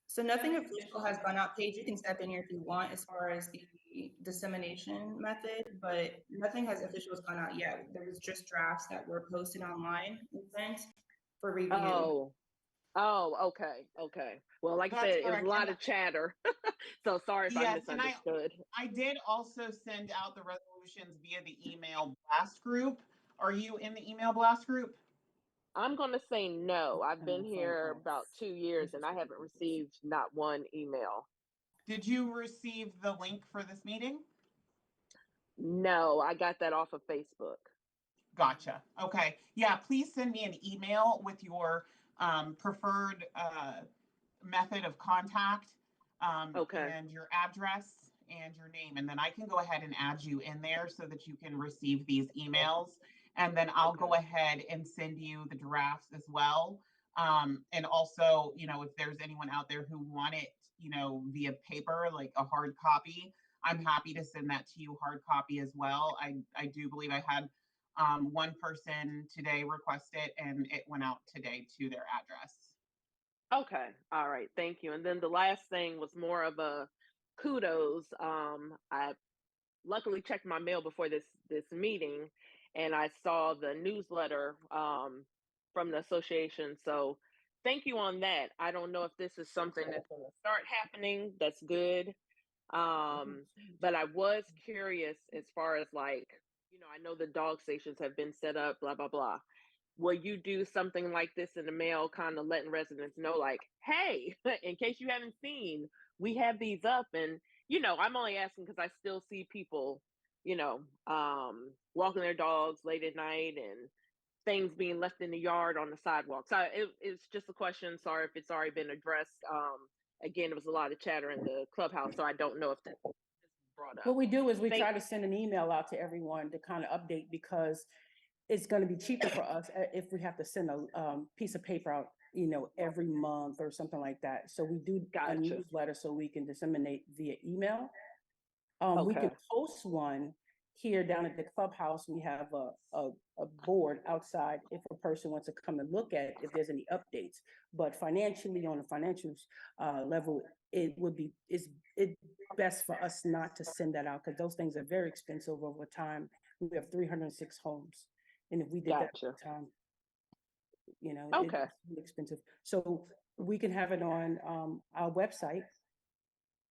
So nothing official has gone out. Paige, you can step in here if you want as far as the dissemination method, but nothing has official has gone out yet. There was just drafts that were posted online and sent for review. Okay. Well, like I That's said, it was a correct. lot of chatter. So sorry if I Yes, and misunderstood. I did also send out the resolutions via the email blast group. Are you in the email blast group? I'm going to say no. I've been And phone here calls. about 2 years and I haven't received not one email. Did you receive the link for this meeting? No, I got that off of Facebook. Gotcha. Okay. Yeah, please send me an email with your preferred method of contact Okay. and your address and your name. And then I can go ahead and add you in there so that you can receive these emails. And then I'll go ahead and send you the drafts as well. And also, if there's anyone out there who want it, via paper, like a hard copy, I'm happy to send that to you hard copy as well. I do believe I had one person today request it and it went out today to their address. Okay. All right. Thank you. And then the last thing was more of a kudos. I luckily checked my mail before this meeting, and I saw the newsletter from the association. So thank you on that. I don't know if this is something that's going to start happening. That's good. But I was curious as far as like, I know the dog stations have been set up, blah blah blah. Will you do something like this in the mail, kind of letting residents know, like, hey, in case you haven't seen, we have these up? And, I'm only asking because I still see people, walking their dogs late at night and things being left in the yard on the sidewalk. So it's just a question. Sorry if it's already been addressed. Again, there was a lot of chatter in the clubhouse, so I don't know if that was brought up. What we do is we try to send an email out to everyone to kind of update, because it's going to be cheaper for us if we have to send a piece of paper out, every month or something like that. So we do a newsletter so we can disseminate via email. We could post one here down at the clubhouse. We have a board outside if a person wants to come and look at if there's any updates. But financially, on a financial level, it's best for us not to send that out, because those things are very expensive over time. We have 306 homes. And if we did that at the time, it's really expensive. So we can have it on our website.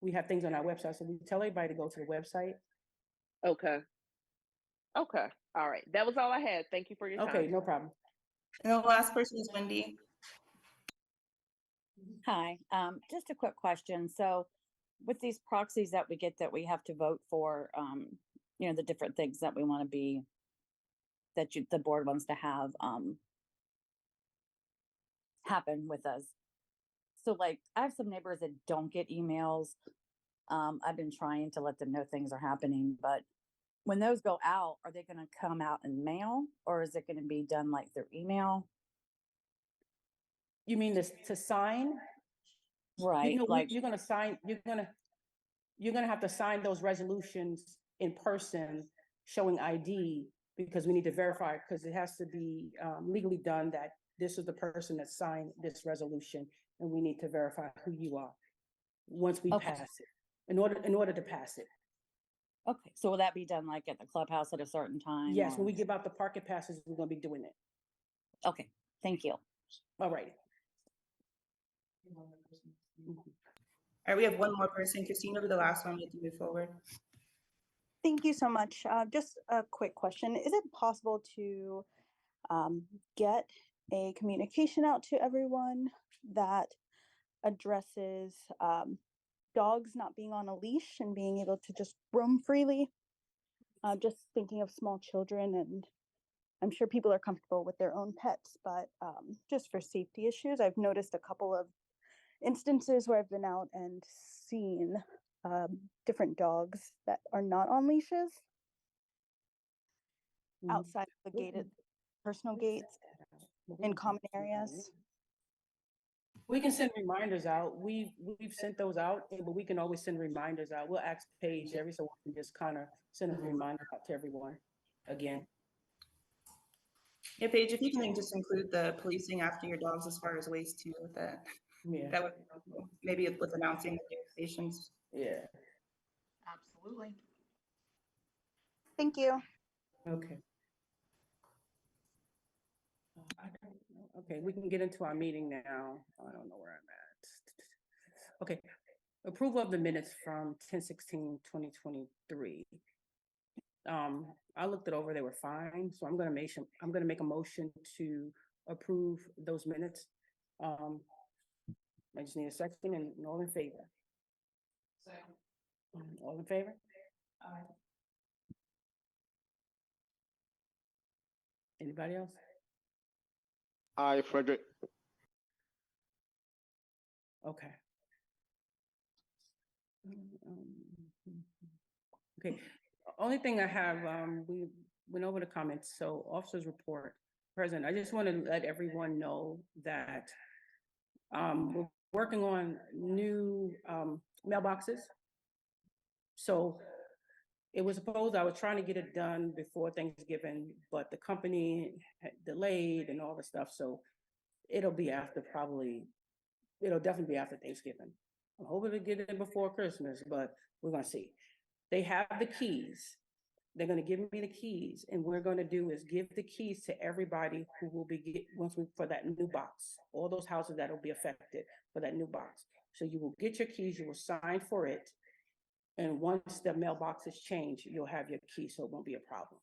We have things on our website. So we tell everybody to go to the website. Okay. All right. That was all I had. Thank you for your time. Okay, no problem. And the last person is Wendy. Hi, just a quick question. So with these proxies that we get that we have to vote for, the different things that we want to be, the board wants to have happen with us. So like, I have some neighbors that don't get emails. I've been trying to let them know things are happening, but when those go out, are they going to come out in mail, or is it going to be done like through email? You mean this to sign? Right. You're going to sign, you're going to have to sign those resolutions in person showing ID, because we need to verify, because it has to be legally done that this is the person that signed this resolution, and we need to verify who you are once we pass it, in order to pass it. Okay, so will that be done like at the clubhouse at a certain time? Yes, when we give out the parking passes, we're going to be doing it. Okay, thank you. All right. All right, we have one more person. Christina, will be the last one to move forward. Thank you so much. Just a quick question. Is it possible to get a communication out to everyone that addresses dogs not being on a leash and being able to just roam freely? Just thinking of small children, and I'm sure people are comfortable with their own pets, but just for safety issues, I've noticed a couple of instances where I've been out and seen different dogs that are not on leashes outside the gated personal gates in common areas. We can send reminders out. We've sent those out, but we can always send reminders out. We'll ask Paige every so often, just kind of send a reminder out to everyone again. Yeah, Paige, if you can just include the policing after your dogs as far as waste too with that. Yeah. That would be helpful. Maybe with announcing the new stations. Yeah. Absolutely. Thank you. Okay. Okay, we can get into our meeting now. I don't know where I'm at. Okay, approval of the minutes from 10/16/2023. I looked it over, they were fine, so I'm gonna make a motion to approve those minutes. I just need a second and all in favor. Second. All in favor? Aye. Anybody else? Aye, Frederick. Okay. Okay, only thing I have, we went over the comments, so officers report. President, I just want to let everyone know that we're working on new mailboxes. So it was supposed, I was trying to get it done before Thanksgiving, but the company had delayed and all the stuff, so it'll be after it'll definitely be after Thanksgiving. I'm hoping to get it before Christmas, but we're gonna see. They have the keys. They're gonna give me the keys, and what we're gonna do is give the keys to everybody who will be for that new box. All those houses that will be affected for that new box. So you will get your keys, you will sign for it, and once the mailbox is changed, you'll have your key, so it won't be a problem.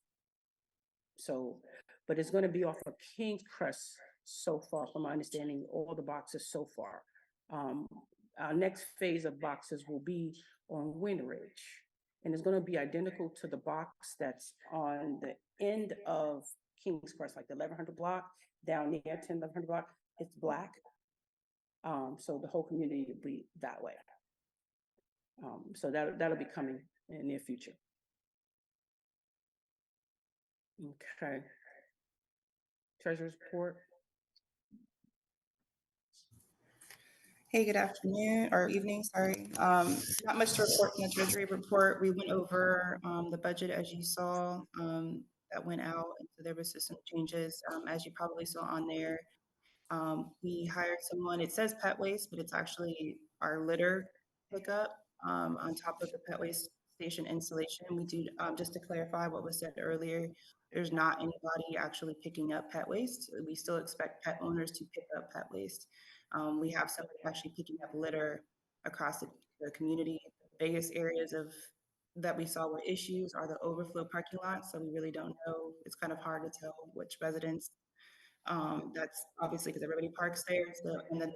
So, but it's gonna be off of King's Crest so far, from my understanding, all the boxes so far. Our next phase of boxes will be on Windridge, and it's gonna be identical to the box that's on the end of King's Crest, like the 1100 block, down near 1100 block, it's black. So the whole community will be that way. So that'll be coming in the near future. Okay. Treasurer's report. Hey, good afternoon or evening, sorry. Not much to report in the Treasury report. We went over the budget as you saw that went out. And so there was just some changes as you probably saw on there. We hired someone, it says pet waste, but it's actually our litter pickup on top of the pet waste station installation. We do, just to clarify what was said earlier, there's not anybody actually picking up pet waste. We still expect pet owners to pick up pet waste. We have somebody actually picking up litter across the community. The biggest areas that we saw were issues are the overflow parking lots. So we really don't know. It's kind of hard to tell which residents. That's obviously because everybody parks there. So, and then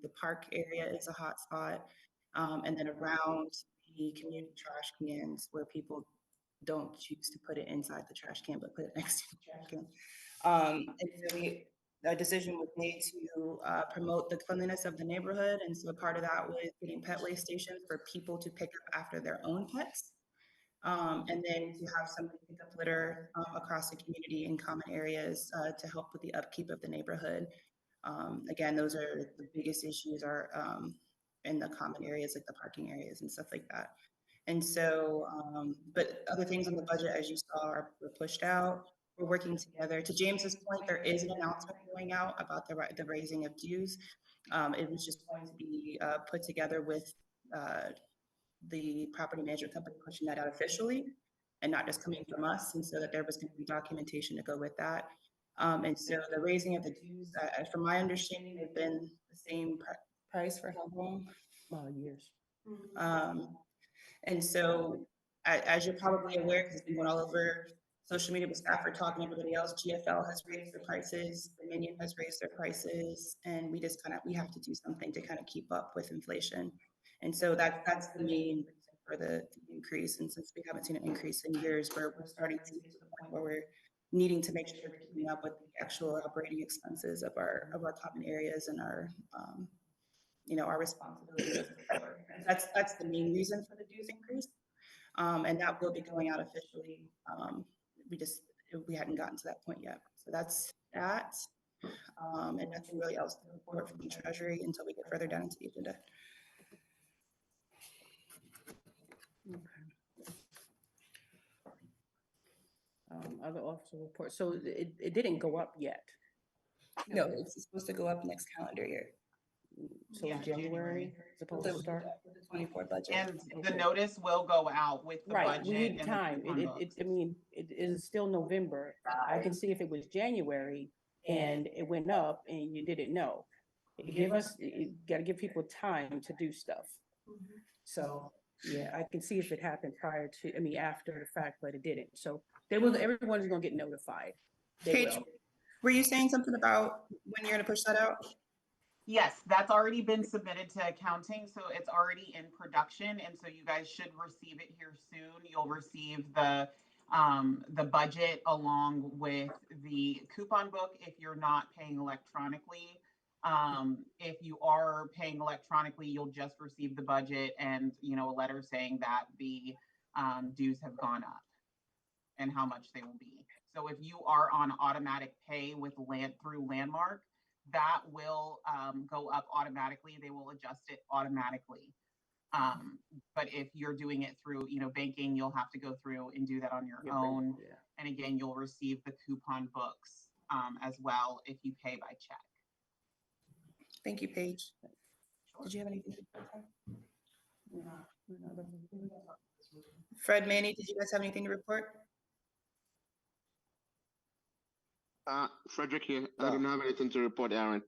the park area is a hot spot. And then around the community trash cans where people don't choose to put it inside the trash can, but put it next to the trash can. And so a decision was made to promote the cleanliness of the neighborhood. And so part of that was getting pet waste stations for people to pick up after their own pets. And then to have somebody pick up litter across the community in common areas to help with the upkeep of the neighborhood. Again, those are the biggest issues are in the common areas, like the parking areas and stuff like that. And so, but other things on the budget, as you saw, were pushed out. We're working together. To James's point, there is an announcement going out about the raising of dues. It was just going to be put together with the property management company pushing that out officially and not just coming from us. And so that there was going to be documentation to go with that. And so the raising of the dues, from my understanding, they've been the same price for how long? Years. And so as you're probably aware, because it's been going all over social media with staff are talking to everybody else, GFL has raised their prices, Dominion has raised their prices, and we just we have to do something to kind of keep up with inflation. And so that's the main reason for the increase. And since we haven't seen an increase in years, we're starting to get to the point where we're needing to make sure we're keeping up with the actual operating expenses of our common areas and our our responsibilities. That's the main reason for the dues increase. And that will be going out officially. We hadn't gotten to that point yet. So that's that. And nothing really else to report from the Treasury until we get further down into the agenda. Other officer reports. So it didn't go up yet. No, it's supposed to go up next calendar year. So in January, it's supposed to start. With the 24 budget. And the notice will go out with the Right, budget. we need and the time. coupon books. I mean, it is still November. I can see if it was January and it went up and you didn't know. You gotta give people time to do stuff. So, yeah, I can see if it happened prior to, after the fact, but it didn't. So everyone's gonna get notified. They Paige, will. were you saying something about when you're gonna push that out? Yes, that's already been submitted to accounting, so it's already in production, and so you guys should receive it here soon. You'll receive the budget along with the coupon book if you're not paying electronically. If you are paying electronically, you'll just receive the budget and, a letter saying that the dues have gone up and how much they will be. So if you are on automatic pay with through Landmark, that will go up automatically. They will adjust it automatically. But if you're doing it through, banking, you'll have to go through and do that on your own. Yeah. And again, you'll receive the coupon books as well if you pay by check. Thank you, Paige. Did you have anything? Fred, Manny, did you guys have anything to report? Frederick here. I don't have anything to report, Aaron.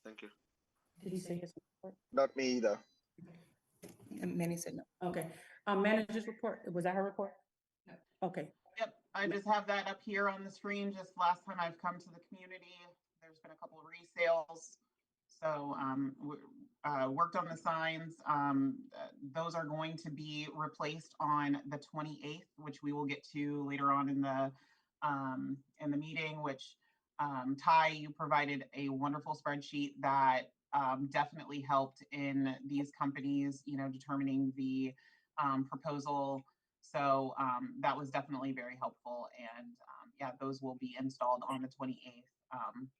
Thank you. Did he say his report? Not me either. And Manny said no. Okay. Manager's report, was that her report? No. Okay. Yep, I just have that up here on the screen. Just last time I've come to the community, there's been a couple of resales. So worked on the signs. Those are going to be replaced on the 28th, which we will get to later on in the meeting, which Ty, you provided a wonderful spreadsheet that definitely helped in these companies, determining the proposal. So that was definitely very helpful. And yeah, those will be installed on the 28th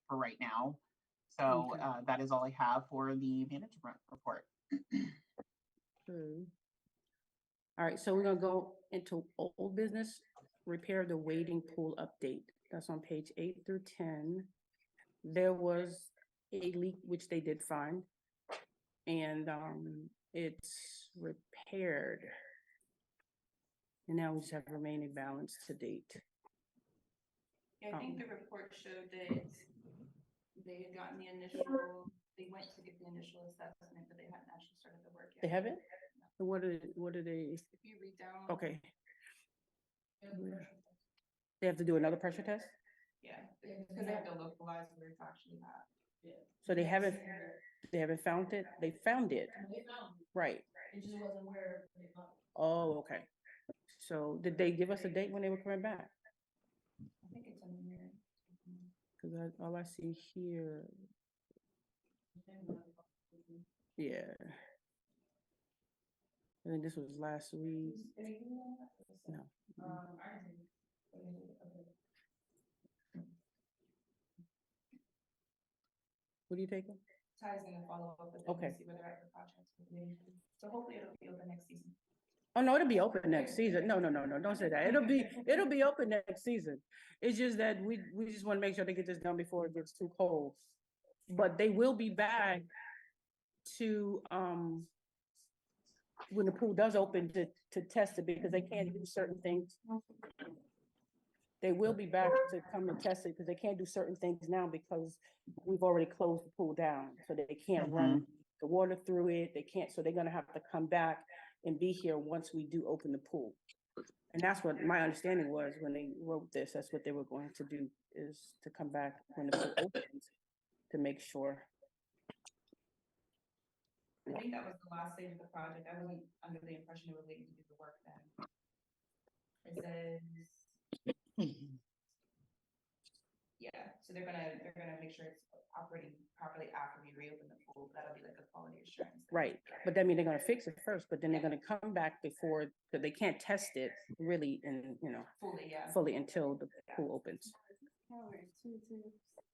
for right now. So Okay. that is all I have for the management report. All right, so we're gonna go into old business, repair the wading pool update. That's on page 8 through 10. There was a leak, which they did find, and it's repaired. And now we just have remaining balance to date. Yeah, I think the report showed that they had gotten the initial, they went to get the initial assessment, but they hadn't actually started the work yet. They haven't? No. What are they? If you read down. Okay. They have to do another pressure test? Yeah, because they have to localize where it's actually at. Yeah. So they haven't found it? They found it. They found it. Right. It just wasn't where they found it. Oh, okay. So did they give us a date when they were coming back? I think it's in here. Because all I see here. Yeah. I think this was last week. No. What are you taking? Ty's gonna follow up with them Okay. and see where they're at the project. So hopefully it'll be open next season. Oh, no, it'll be open next season. No, don't say that. It'll be open next season. It's just that we just want to make sure they get this done before it gets too cold. But they will be back to, when the pool does open to test it, because they can't do certain things. They will be back to come and test it because they can't do certain things now because we've already closed the pool down. So they can't run the water through it. They can't, so they're gonna have to come back and be here once we do open the pool. And that's what my understanding was when they wrote this. That's what they were going to do, is to come back when the pool opens to make sure. I think that was the last stage of the project. I wasn't under the impression they were waiting to do the work then. It says, yeah, so they're gonna make sure it's operating properly after we reopen the pool. That'll be like a quality assurance. Right, but that means they're gonna fix it first, but then they're gonna come back before, because they can't test it really, and Fully, yeah. fully until the pool opens.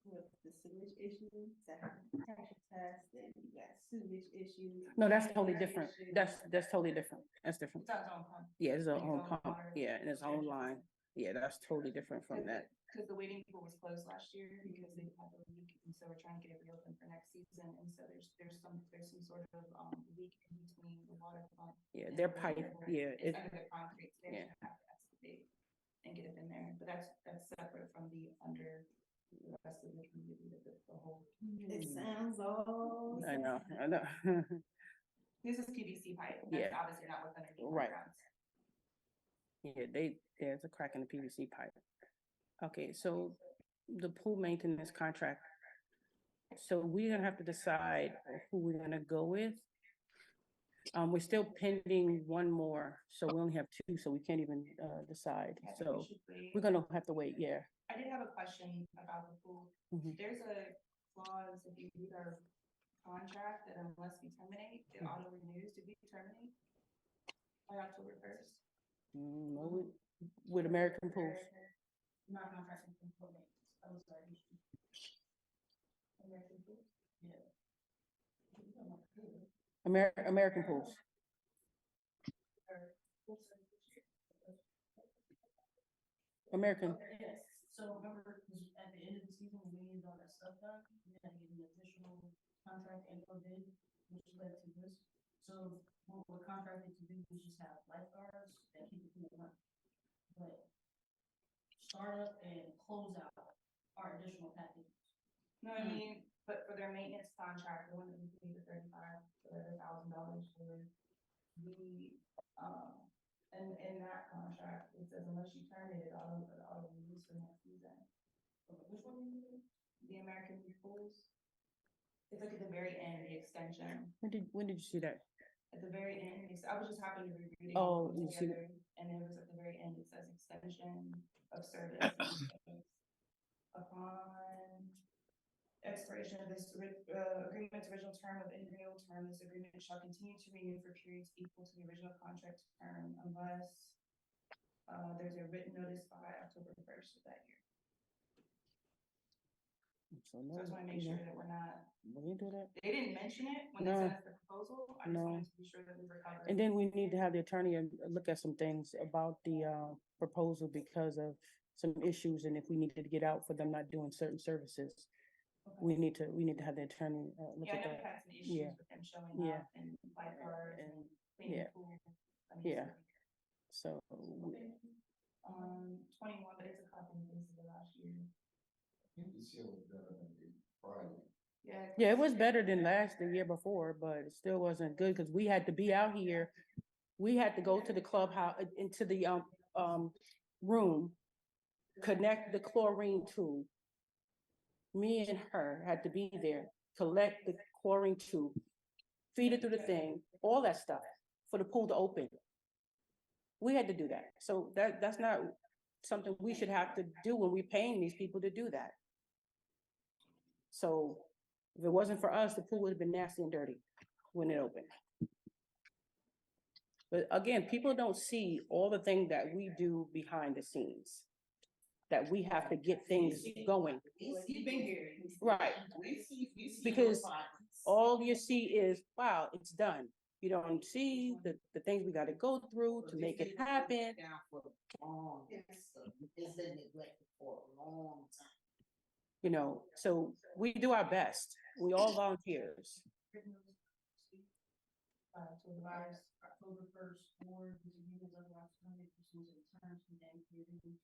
with the sewage issues, that have pressure test, and you got sewage issues. No, that's totally different. That's totally different. That's different. It's on its own pump. Yeah, it's a Like its own own pump. water. Yeah, and its own line. Yeah, that's totally different from that. Because the waiting pool was closed last year because they had a leak, and so we're trying to get it reopened for next season, and so there's some sort of leak in between the water pump. Yeah, and their the pipe, water. yeah, It's it- under the concrete, so they yeah. have to excavate and get it in there, but that's separate from the rest of the community, the whole. It sounds all. I know. This is PVC pipe, Yeah. that's obviously not what's underneath the Right. ground. Yeah, there's a crack in the PVC pipe. Okay, so the pool maintenance contract. So we're gonna have to decide who we're gonna go with. We're still pending one more, so we only have two, so we can't even decide. I think So we should wait. we're gonna have to wait, yeah. I did have a question about the pool. Mhm. There's a clause, if you read our contract, that unless we terminate, it auto renews. Did we terminate by October 1st? No, with American Pools. Not contracting from Potomac. I was sorry. American Pools? Yeah. American Pools. American. Yes, so remember, because at the end of the season, when we needed all that stuff done, we had to get an additional contract and a bid, which led to this. So what we're contracted to do is just have lifeguards that keep the pool running. But startup and closeout are additional packages. No, I mean, but for their maintenance contract, the one that we paid the $1,000 for, and in that contract, it says unless you terminate it, auto renews for next season. Which one are you doing? The American Pools. It's like at the very end, the extension. When did you see that? At the very end, I was just happy to be reading. Oh, them you see together, and it was at the very end, it says extension of service. Upon expiration of this agreement's original term of any renewal term, this agreement shall continue to renew for periods equal to the original contract term unless there's a written notice by October 1st of that year. So So I just want to make sure that we're not. We didn't do that. They didn't mention it when No. they sent us the proposal. I just No. wanted to be sure that we were covered. And then we need to have the attorney look at some things about the proposal because of some issues, and if we needed to get out for them not doing certain services, we need to have the attorney look Yeah, I at know we that. had some issues Yeah. with them showing Yeah. up and lifeguards and cleaning Yeah. the pool. I mean, Yeah. So, 21, but it's a copy and paste of the last year. Yeah. yeah, it was better than the year before, but it still wasn't good because we had to be out here. We had to go to the clubhouse, into the room, connect the chlorine tube. Me and her had to be there, collect the chlorine tube, feed it through the thing, all that stuff for the pool to open. We had to do that. So that's not something we should have to do when we're paying these people to do that. So if it wasn't for us, the pool would have been nasty and dirty when it opened. But again, people don't see all the things that we do behind the scenes, that we have to get things going. You've been here. Right. Because all you see is, wow, it's done. You don't see the things we got to go through to make it happen. You know, so we do our best. We all volunteers. To advise October 1st, or disagreements otherwise terminated pursuant to the terms contained herein.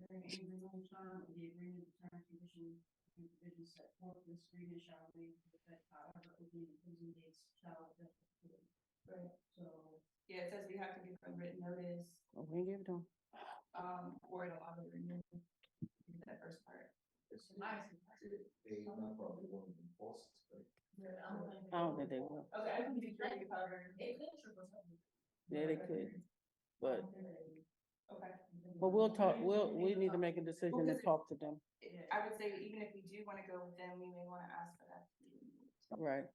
During any renewal term of the agreement, the terms, conditions, and provisions set forth in this agreement shall remain in effect, however, opening and closing dates shall adjust. Right. So, yeah, it says we have to give a written notice. Oh, we give it to them. Or it'll auto renew that first part. I don't think they will. Okay, I can be sure you covered. Yeah, they could, but, Okay. but we'll talk, we need to make a decision and talk to them. I would say even if we do want to go with them, we may want to ask for that. Right.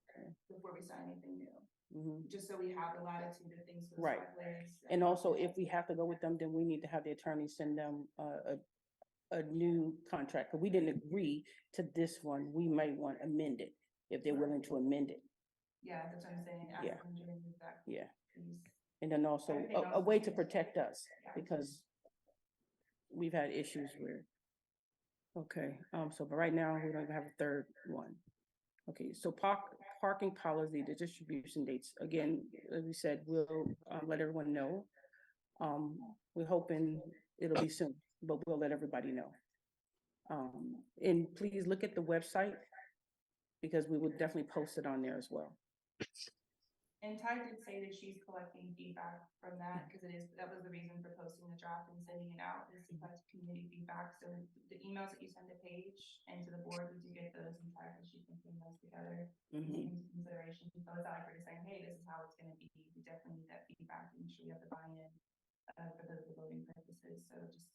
Before we sign anything new, Mhm. just so we have the latitude of things. For the Right. right place. And also, if we have to go with them, then we need to have the attorney send them a a new contract, because we didn't agree to this one, we might want amended, if they're willing to amend it. Yeah, that's what I'm saying. Ask Yeah. them to remove that Yeah. piece. And then also Everything a else way is to good. protect us, because we've had issues where, okay, so but right now, we don't even have a third one. Okay, so parking policy, the distribution dates, again, as we said, we'll let everyone know. We're hoping it'll be soon, but we'll let everybody know. And please look at the website, because we will definitely post it on there as well. And Ty did say that she's collecting feedback from that, because that was the reason for posting the draft and sending it out, is to collect community feedback. So the emails that you send to Paige and to the board, we do get those, and Ty said she can put those together and take into consideration. So it's not like we're just saying, hey, this is how it's gonna be. We definitely need that feedback and make sure you have the buy-in for the voting purposes. So just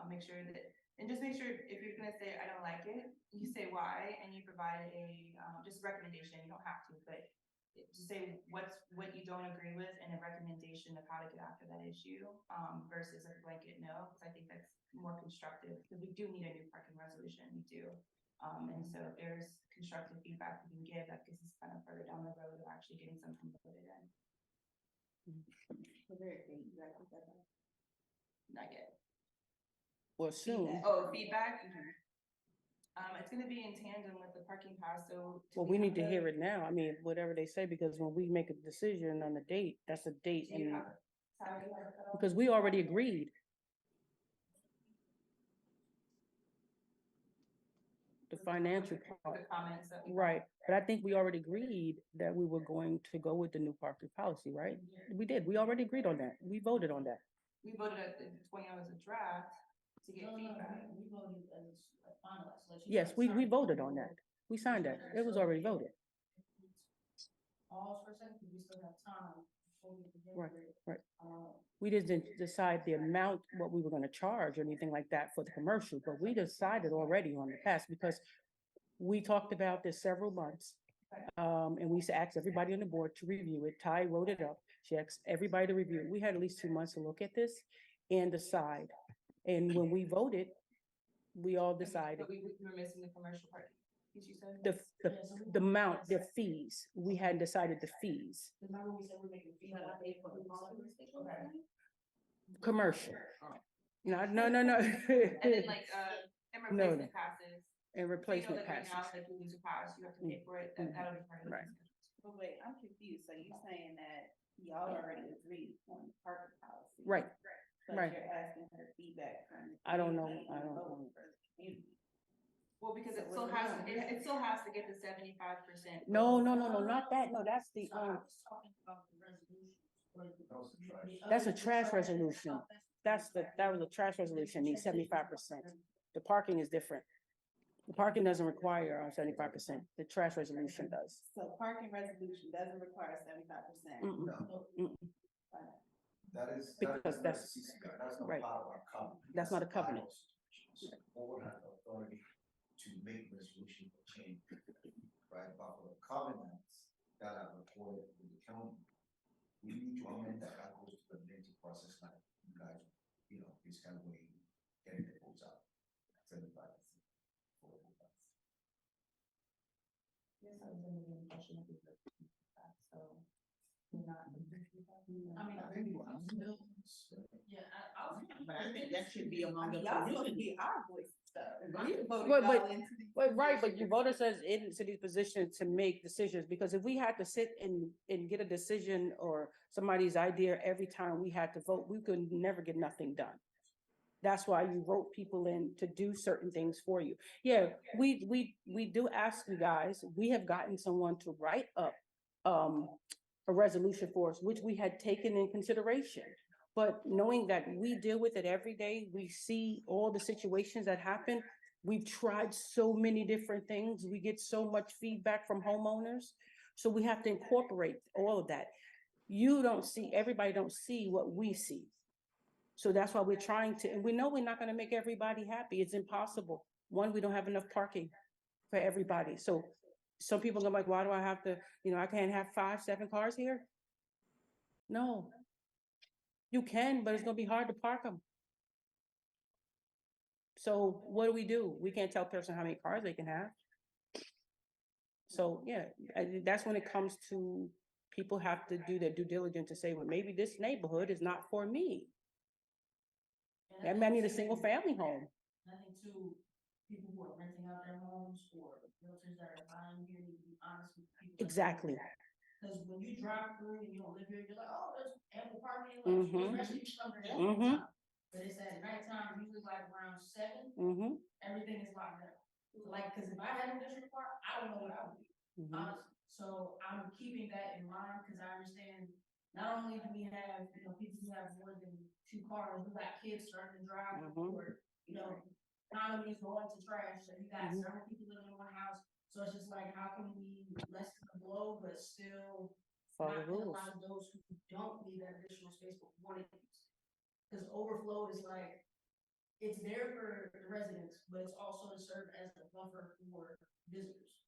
make sure that, and just make sure if you're gonna say, I don't like it, you say why, and you provide a just recommendation. You don't have to, but to say what you don't agree with and a recommendation of how to get after that issue versus a blanket no, because I think that's more constructive, because we do need a new parking resolution, we do. And so if there's constructive feedback we can give, that gets us kind of further down the road of actually getting something voted in. Not yet. Well, soon. Oh, feedback? It's gonna be in tandem with the parking pass, so. Well, we need to hear it now. I mean, whatever they say, because when we make a decision on the date, that's a date, Do you and have Sally, you have it up? because we already agreed. The financial part. The comments that we. Right, but I think we already agreed that we were going to go with the new parking policy, right? We did, we already agreed on that. We voted on that. We voted at the 20 hours of draft to get feedback. We voted as finalized. So she Yes, we signed. voted on that. We signed that. It was already voted. Pause for a second, because we still have time. Before we begin Right, with, right. uh, We didn't decide the amount, what we were gonna charge or anything like that for the commercial, but we decided already on the pass, because we talked about this several months. And we asked everybody on the board to review it. Ty wrote it up. She asked everybody to review it. We had at least 2 months to look at this and decide. And when we voted, we all decided But we were missing the commercial part, as you said. the amount, the fees. We hadn't decided the fees. remember we said we're making feedback pay for the policy? Okay. Commercial. No. And then like, and No, replacement passes. And So you know replacement that right passes. now, like you lose a pass, you have to pay for it, that'll be part of the Right. discussion. But wait, I'm confused. So you're saying that y'all already agreed on the parking policy? Right. But Right. you're asking for feedback from. the I don't know. community I and don't voting know. for the community. Well, because So it still we're has, doing- it still has to get the 75%. No, not that. No, that's the, So I was talking about the resolution. that's a trash resolution. That was a trash resolution, needs 75%. The parking is different. The parking doesn't require 75%. The trash resolution does. So parking resolution doesn't require 75%. Because that's right. That's not a covenant. Board has authority to make resolution or change, right? But for the covenants that are recorded with the county, we need to amend that. That goes to the amending process. Like you guys, this kind of way getting the votes out. 75%. Yes, I was under the impression that we were that, so we're not. I mean, I think still, yeah, I was. But I think that should be among the. Y'all supposed to be our voice stuff. We voted But, y'all into these right, but you positions. voted us into these positions to make decisions, because if we had to sit and get a decision or somebody's idea every time we had to vote, we could never get nothing done. That's why you vote people in to do certain things for you. Yeah, we do ask you guys, we have gotten someone to write up a resolution for us, which we had taken in consideration. But knowing that we deal with it every day, we see all the situations that happen. We've tried so many different things. We get so much feedback from homeowners. So we have to incorporate all of that. Everybody don't see what we see. So that's why we're trying to, and we know we're not gonna make everybody happy. It's impossible. One, we don't have enough parking for everybody. So some people are like, why do I have to, I can't have 5, 7 cars here? No. You can, but it's gonna be hard to park them. So what do? We can't tell a person how many cars they can have. So yeah, that's when it comes to people have to do their due diligence to say, well, maybe this neighborhood is not for me. I mean, I need a single family home. I think too, people who are renting out their homes or realtors that are buying here need to be honest with people. Exactly. Because when you drive through and you don't live here, you're like, oh, there's ample parking, Mhm. especially if you come here Mhm. time. But it's at nighttime, usually like around 7, Mhm. everything is locked up. Like, because if I had a district park, I don't know what I would do, honestly. So I'm keeping that in mind because I understand not only do we have, people who have more than 2 cars, who got kids starting to drive, or, economy is going to trash, so you got several people living in one house. So it's just like, how can we lessen the blow, but still Follow not the rules. penalize those who don't need that additional space but want to use it? Because overflow is like, it's there for the residents, but it's also to serve as a buffer for visitors.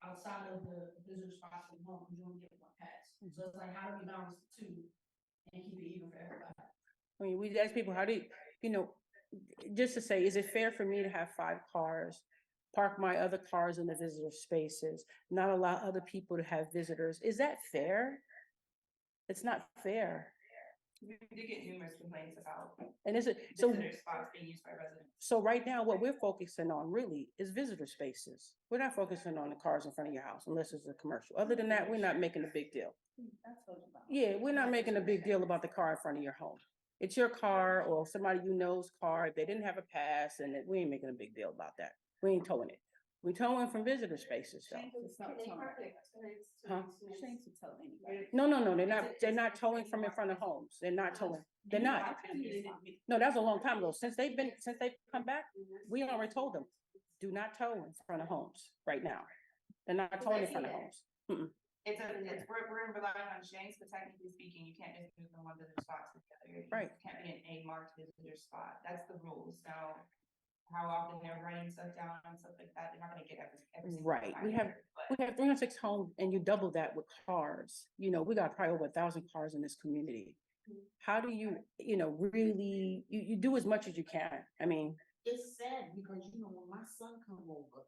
Outside of the visitor spots at home, you only get one pass. So it's like, how do we balance the two and keep it even for everybody? I mean, we ask people, how do just to say, is it fair for me to have 5 cars, park my other cars in the visitor spaces, not allow other people to have visitors? Is that fair? It's not fair. We did get numerous complaints about And is it visitor spots being used by residents. So right now, what we're focusing on really is visitor spaces. We're not focusing on the cars in front of your house unless it's a commercial. Other than that, we're not making a big deal. Yeah, we're not making a big deal about the car in front of your home. It's your car or somebody you know's car. If they didn't have a pass, and we ain't making a big deal about that. We ain't towing it. We're towing from visitor spaces though. Huh? No, they're not towing from in front of homes. They're not towing. They're not. No, that was a long time ago. Since they've come back, we already told them, do not tow in front of homes right now. They're not towing in front of homes. We're relying on Shanks, but technically speaking, you can't just move from one visitor spot to the other. Right. It can't be an A marked visitor spot. That's the rules. Now, how often they're writing stuff down and stuff like that, they're not gonna get every single Right. time We have 306 homes and you double that with cars. We got probably over 1,000 cars in this community. How do you, really, you do as much as you can. I mean, It's sad because, when my son come over,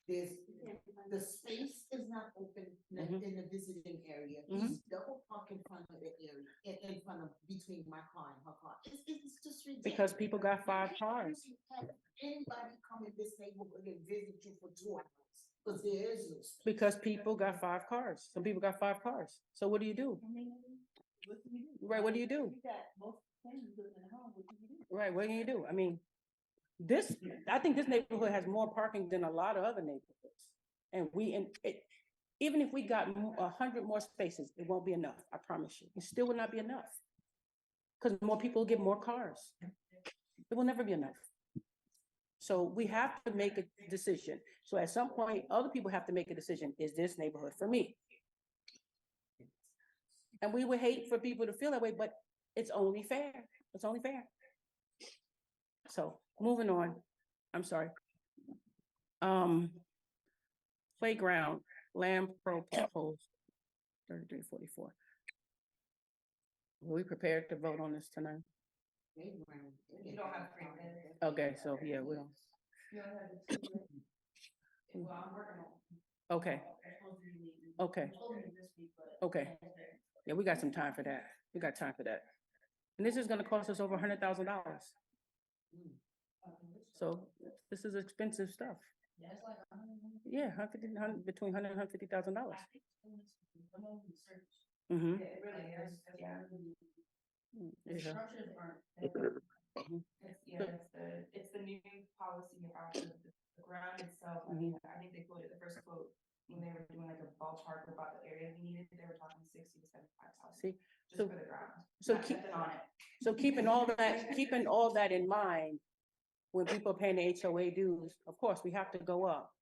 the space is not open in the visiting area. He's double parked in front of the area, in front of, between my car and her car. It's just ridiculous. because people got 5 cars. Have anybody come in this neighborhood and visit you for 2 hours? Because there is no space. Because people got 5 cars. Some people got 5 cars. So what do you do? Right, what do you do? Right, what do you do? I mean, I think this neighborhood has more parking than a lot of other neighborhoods. And even if we got 100 more spaces, it won't be enough, I promise you. It still will not be enough. Because more people will get more cars. It will never be enough. So we have to make a decision. So at some point, other people have to make a decision. Is this neighborhood for me? And we would hate for people to feel that way, but it's only fair. It's only fair. So moving on. I'm sorry. Playground, land proposed 3344. Were we prepared to vote on this tonight? You don't have 3 minutes. Okay, so yeah, we don't. You don't have the 2 minutes. Well, I'm working on. Okay. Okay. Okay. Yeah, we got some time for that. We got time for that. And this is gonna cost us over $100,000. So this is expensive stuff. Yeah, between $100,000 and $150,000. Mm-hmm. It really is. Yeah. Yeah. Structures aren't. It's the new policy about the ground itself. I mean, I think they quoted the first quote when they were doing like a ballpark about the area we needed. They were talking 60 to 75,000. See, just for the ground. So keeping all that in mind, when people are paying the HOA dues, of course, we have to go up.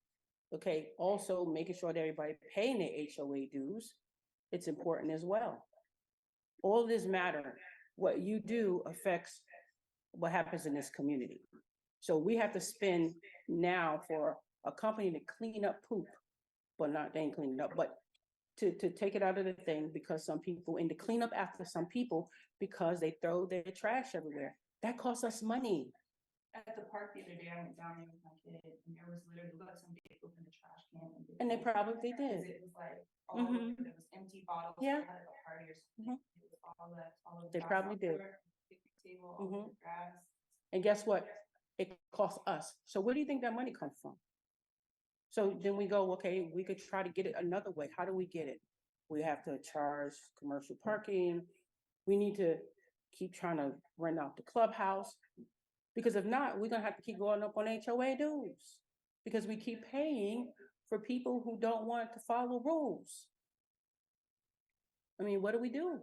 Okay, also making sure that everybody paying their HOA dues, it's important as well. All this matter. What you do affects what happens in this community. So we have to spend now for a company to clean up poop, but they ain't cleaning up, but to take it out of the thing because some people, and to clean up after some people because they throw their trash everywhere. That costs us money. At the park the other day, I went down there with my kid and there was literally like somebody opened the trash can. And they probably did. It was like, all over, there was empty bottles. Yeah. They had a party or something. It was all left, all over the They probably did. picnic table, all over the grass. And guess what? It costs us. So where do you think that money comes from? So then we go, okay, we could try to get it another way. How do we get it? We have to charge commercial parking. We need to keep trying to rent out the clubhouse. Because if not, we're gonna have to keep going up on HOA dues. Because we keep paying for people who don't want to follow rules. I mean, what do we do?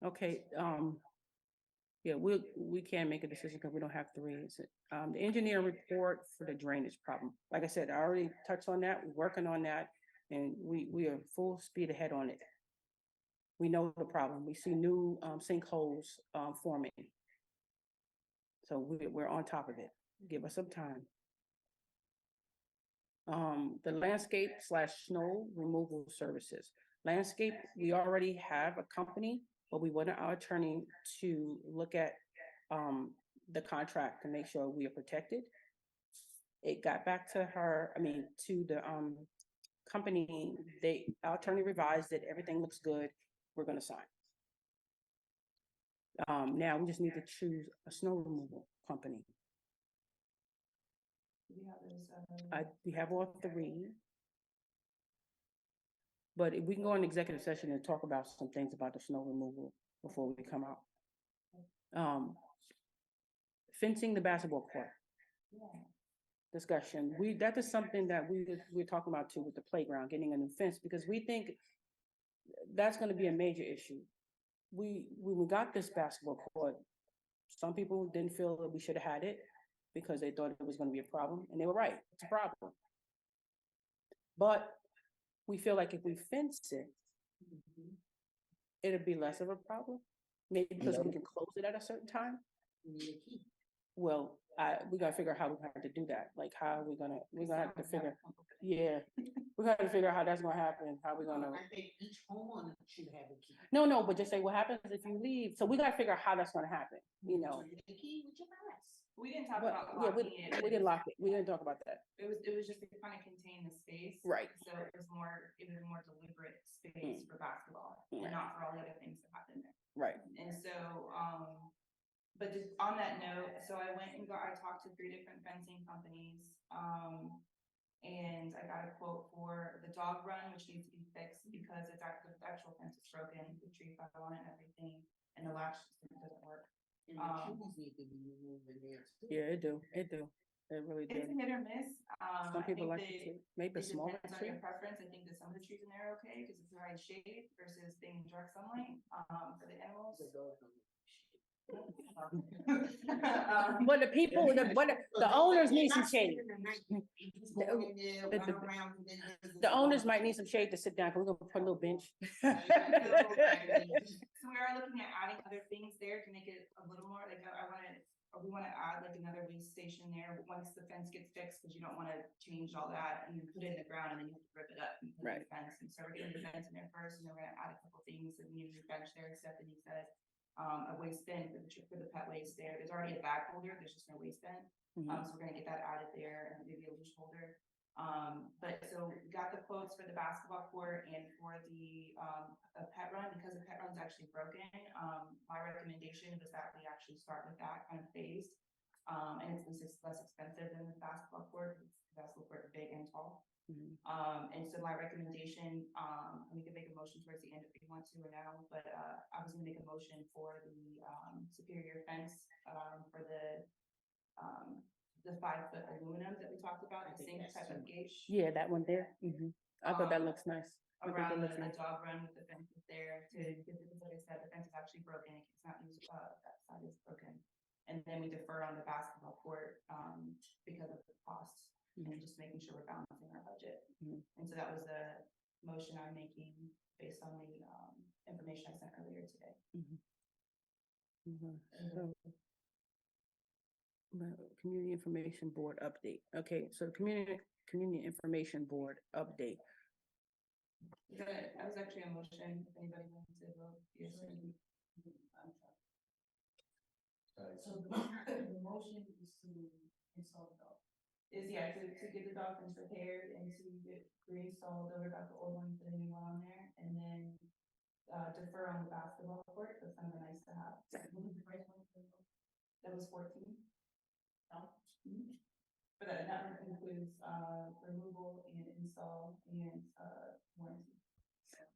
Okay, yeah, we can't make a decision because we don't have three. The engineer report for the drainage problem. Like I said, I already touched on that. We're working on that, and we are full speed ahead on it. We know the problem. We see new sinkholes forming. So we're on top of it. Give us some time. The landscape / snow removal services. Landscape, we already have a company, but we wanted our attorney to look at the contract to make sure we are protected. It got back to her, to the company. Our attorney revised it. Everything looks good. We're gonna sign. Now we just need to choose a snow removal company. We have all three. But if we can go in executive session and talk about some things about the snow removal before we come out. Fencing the basketball court. Discussion. That is something that we're talking about too with the playground, getting a new fence, because we think that's gonna be a major issue. When we got this basketball court, some people didn't feel that we should have had it because they thought it was gonna be a problem, and they were right, it's a problem. But we feel like if we fence it, it'll be less of a problem. Maybe because we can close it at a certain time. Well, we gotta figure out how we're going to do that. Like, how are we're gonna have to figure, we're gonna have to figure out how that's gonna happen, how we're gonna. I think each homeowner should have a key. No, but just say what happens if you leave. So we gotta figure out how that's gonna happen, you know. The key with your ass. We didn't talk But, about yeah, locking it. we didn't lock it. We didn't talk about that. It was just to kind of contain the space. Right. So it was more deliberate space for basketball and Right. not for all the other things that happen there. Right. And so, but just on that note, so I talked to 3 different fencing companies. And I got a quote for the dog run, which needs to be fixed because the actual fence is broken, the tree fell on it and everything, and the latch system doesn't work. And the trees need to be removed in there too. Yeah, it do. It really It's do. hit or miss. Some people I like think it too. Maybe a it smaller depends on tree. your preference. I think that some of the trees in there are okay because it's high shade versus being in direct sunlight for the animals. But the owners need some shade. The owners might need some shade to sit down. We're gonna put a little bench. So we are looking at adding other things there to make it a little more like we want to add like another waste station there once the fence gets fixed, because you don't want to change all that and then put it in the ground and then you have to rip it up and put the fence. And so we're getting the fence in there first, and then we're gonna add a couple things that need to be bench there. Stephanie said a waste bin for the pet waste there. There's already a bag holder. There's just no waste bin. So we're gonna get that added there and maybe a leash holder. But so we got the quotes for the basketball court and for the a pet run, because the pet run's actually broken. My recommendation was that we actually start with that kind of phased. And it's less expensive than the basketball court. The basketball court is big and tall. And so my recommendation, we can make a motion towards the end if we want to or now, but I was gonna make a motion for the superior fence for the 5-foot aluminum that we talked about, the same type of gauge. Yeah, that one there. I thought that looks nice. Around the dog run with the fences there because like I said, the fence is actually broken. It's not used, that side is broken. And then we defer on the basketball court because of the cost. And just making sure we're balancing our budget. And so that was a motion I'm making based on the information I sent earlier today. So, community information board update. Okay, so community information board update. That was actually a motion, if anybody wants to vote. Yes. So the motion is to install the dog. Is to get the dog fence repaired and to get reinstalled over about the old one, put a new one on there, and then defer on the basketball court. That's kind of nice to have. What was the price point? That was 14. But that includes removal and install and warranty.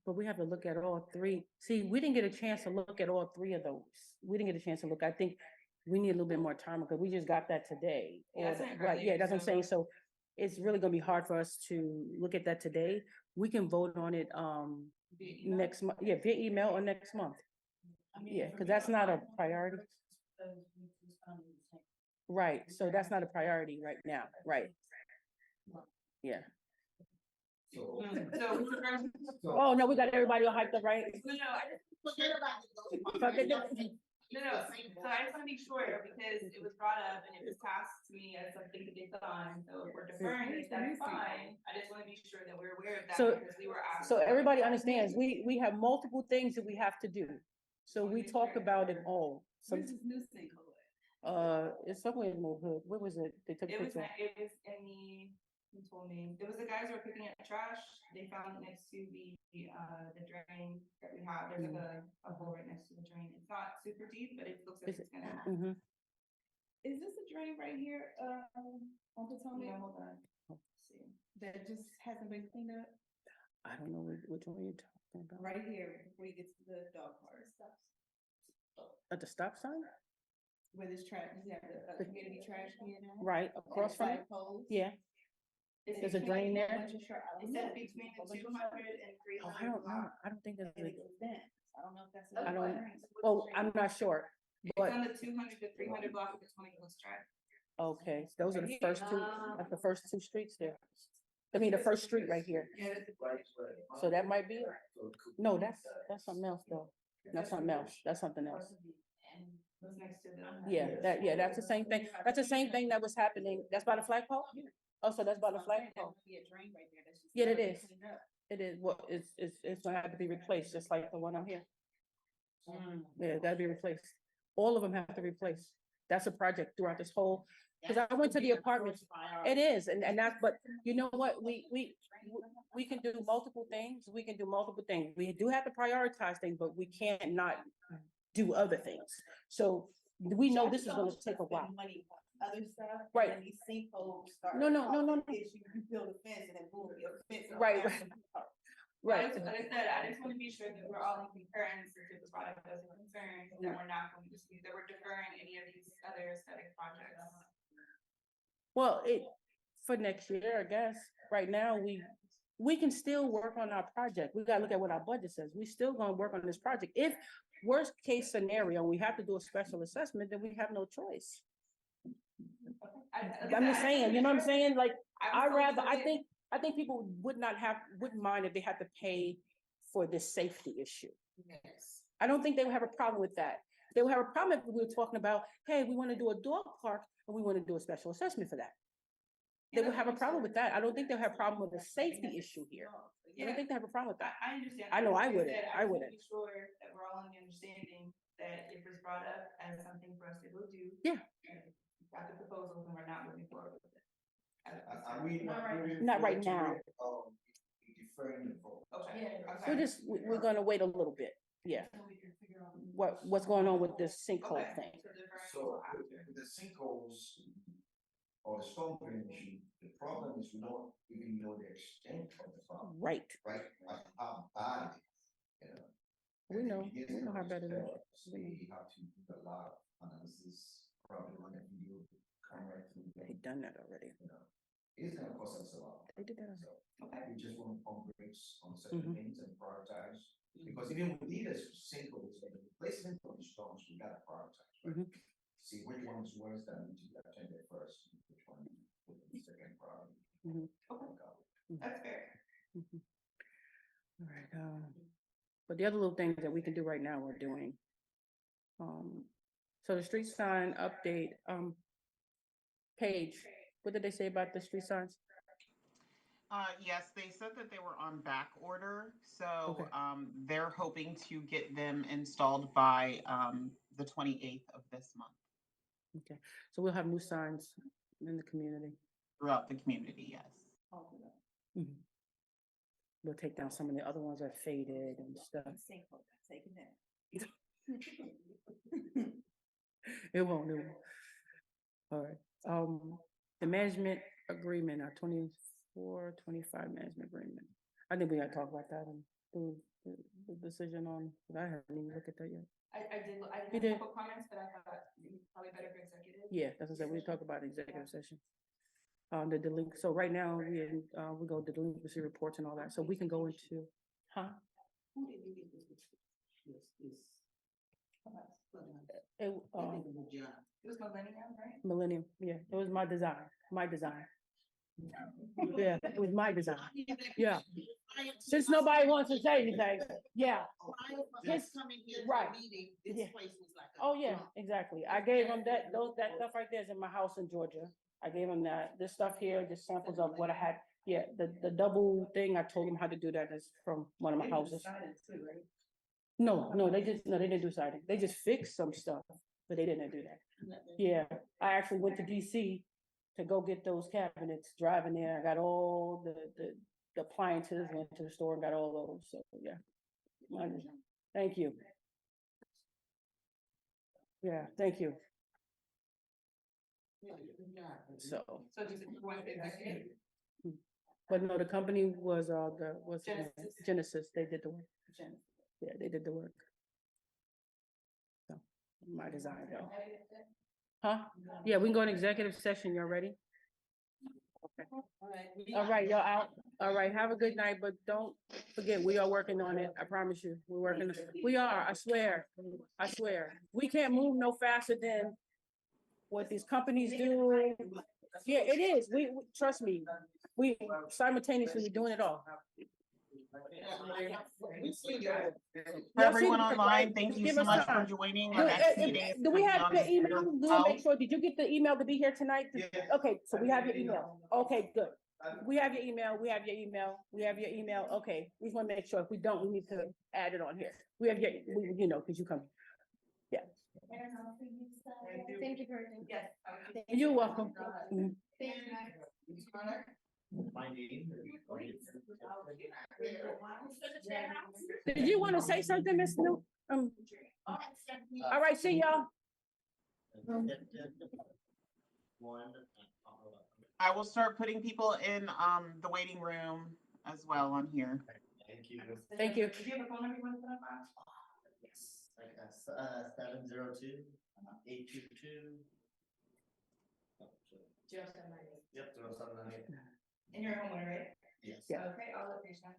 But we have to look at all three. See, we didn't get a chance to look at all three of those. We didn't get a chance to look. I think we need a little bit more time because we just got that today. Yeah, I sent it Right, yeah, earlier, that's what I'm so- saying. So it's really gonna be hard for us to look at that today. We can vote on it Via email? next month, yeah, via email or next month. Yeah, because that's not a priority. Right, so that's not a priority right now, right? Yeah. So, Oh, no, we got everybody all hyped up, right? No, I just forget about it. Fuck it. No, so I just want to be sure because it was brought up and it was passed to me as something to get done. So if we're deferring it, that's fine. I just want to be sure that we're aware of that So, because we were asked. so everybody understands, we have multiple things that we have to do. So we talked about it all. So, Where's this new sinkhole? it's somewhere in the neighborhood. Where was it? They took a It was picture. in the, who told me, it was the guys who were picking up trash. They found it next to the drain that we have. There's like a hole right next to the drain. It's not super deep, but it looks like it's gonna. Mhm. Is this a drain right here, on Potomac? Yeah, hold on. Let's see. That just hasn't been cleaned up? I don't know which one you're talking about. Right here, before you get to the dog park stuff. At the stop sign? Where this trash, you have the community trash can. Right, across from it? Yeah. There's a drain there? It said between the 200 and 300. Oh, I don't know. I don't think there's And a, it's dense. I don't know if that's. I don't, well, I'm not sure, It's but, on the 200 to 300 block of the 20 Coast Drive. okay, so those are the first two, that's the first two streets there. I mean, the first street right here. Yeah, that's So that might be, it. No, that's something else though. That's something else. That's something else. and was next to the. Yeah, that's the same thing. That's the same thing that was happening. That's by the flagpole? Oh, so that's by the flagpole. Be a drain right there. That's just. Yeah, it never is. cleaned up. It is, well, it's gonna have to be replaced, just like the one on here. Yeah, it gotta be replaced. All of them have to be replaced. That's a project throughout this whole, because I went to the apartments. It is, and that's, but you know what, we can do multiple things. We can do multiple things. We do have to prioritize things, but we can't not do other things. So we know this is gonna take a while. Money, on other stuff. Right. And these sinkholes start. No. Issue, you build a fence and then boom, your fence. Right. Right. Like I said, I just want to be sure that we're all in concurrence if it was brought up as a concern, that we're not going to see, that we're deferring any of these other aesthetic projects. Well, for next year, I guess, right now, we can still work on our project. We gotta look at what our budget says. We still gonna work on this project. If worst case scenario, we have to do a special assessment, then we have no choice. I'm just saying, you know what I'm saying? Like, I think people wouldn't mind if they had to pay for this safety issue. Yes. I don't think they would have a problem with that. They would have a problem if we were talking about, hey, we want to do a dog park and we want to do a special assessment for that. They would have a problem with that. I don't think they'll have a problem with the safety issue here. I don't think they have a problem with that. I understand. I know I Like wouldn't. said, I just wanna wouldn't. be sure that we're all in the understanding that if it's brought up as something for us to go do. Yeah. Got the proposals and we're not moving forward with it. Not right now. Deferring the vote. Okay. We're gonna wait a little bit. Yeah. What's going on with this sinkhole thing? So with the sinkholes or the storm drain issue, the problem is we don't even know the extent of the problem. Right. Right, how bad it is, you know. We And know, if it we gets know how bad it is. We have to do a lot of analysis, probably run a video camera through. They've done that already. You know, it's gonna cost us a lot. They did that already. So we just want to pump brakes on certain things and prioritize. Because even with these sinkholes, the replacement of the storms, we gotta prioritize, right? See which one is worse that we need to attend it first, which one is the second priority. That's fair. All right, but the other little things that we can do right now, we're doing. So the street sign update, Paige, what did they say about the street signs? Yes, they said that they were on back order, so Okay. they're hoping to get them installed by the 28th of this month Okay, so we'll have new signs in the community. throughout the community. Yes. Mhm. We'll take down some of the other ones that faded and stuff. It won't. All right. The management agreement, our 24-25 management agreement. I think we gotta talk about that and do the decision on, but I haven't even looked at that yet. I did, I You did did? have a couple comments, but I thought probably better for executive. Yeah, that's what I said. We talk about executive session. The delink, so right now we go to delinquency reports and all that, so we can go into, huh? Who did you get this? It, It was Millennium, right? Millennium, yeah, it was my design. Yeah, it was my design, yeah. Since nobody wants to say anything, yeah. His- right. Yeah. Oh, yeah, exactly. I gave him that stuff right there is in my house in Georgia. I gave him that. This stuff here, just samples of what I had. Yeah, the double thing, I told him how to do that is from one of my houses. No, they didn't do siding. They just fixed some stuff, but they didn't do that. Yeah, I actually went to DC to go get those cabinets, driving there. I got all the appliances, went to the store and got all those, so, yeah. Thank you. Yeah, thank you. So. So just one executive. But no, the company was, Genesis, they did the work. Yeah, they did the work. So, my design, though. Huh? Yeah, we can go in executive session, y'all ready? Okay. All right, y'all out. All right, have a good night, but don't forget, we are working on it. I promise you, we're working. We are, I swear. We can't move no faster than what these companies do. Yeah, it is. We trust me. We simultaneously doing it all. For everyone online, thank you so much for joining. Our next meeting is Do we gonna be have on the email? December Do we 12th. make sure, did you get the email to be here tonight? Okay, so we have your email. Okay, good. We have your email. Okay, we just want to make sure. If we don't, we need to add it on here. We have because you come. Yeah. Thank you for everything. Yes. You're welcome. Mhm. Did you want to say something, Miss New? All right, see y'all. I will start putting people in the waiting room as well on here. Thank you. Thank you. Do you have a phone number you want to put up on? Yes. 702-822. Zero seven nine eight. Yep, 0798. And you're a homeowner, right? Yes. Okay, I'll let you know.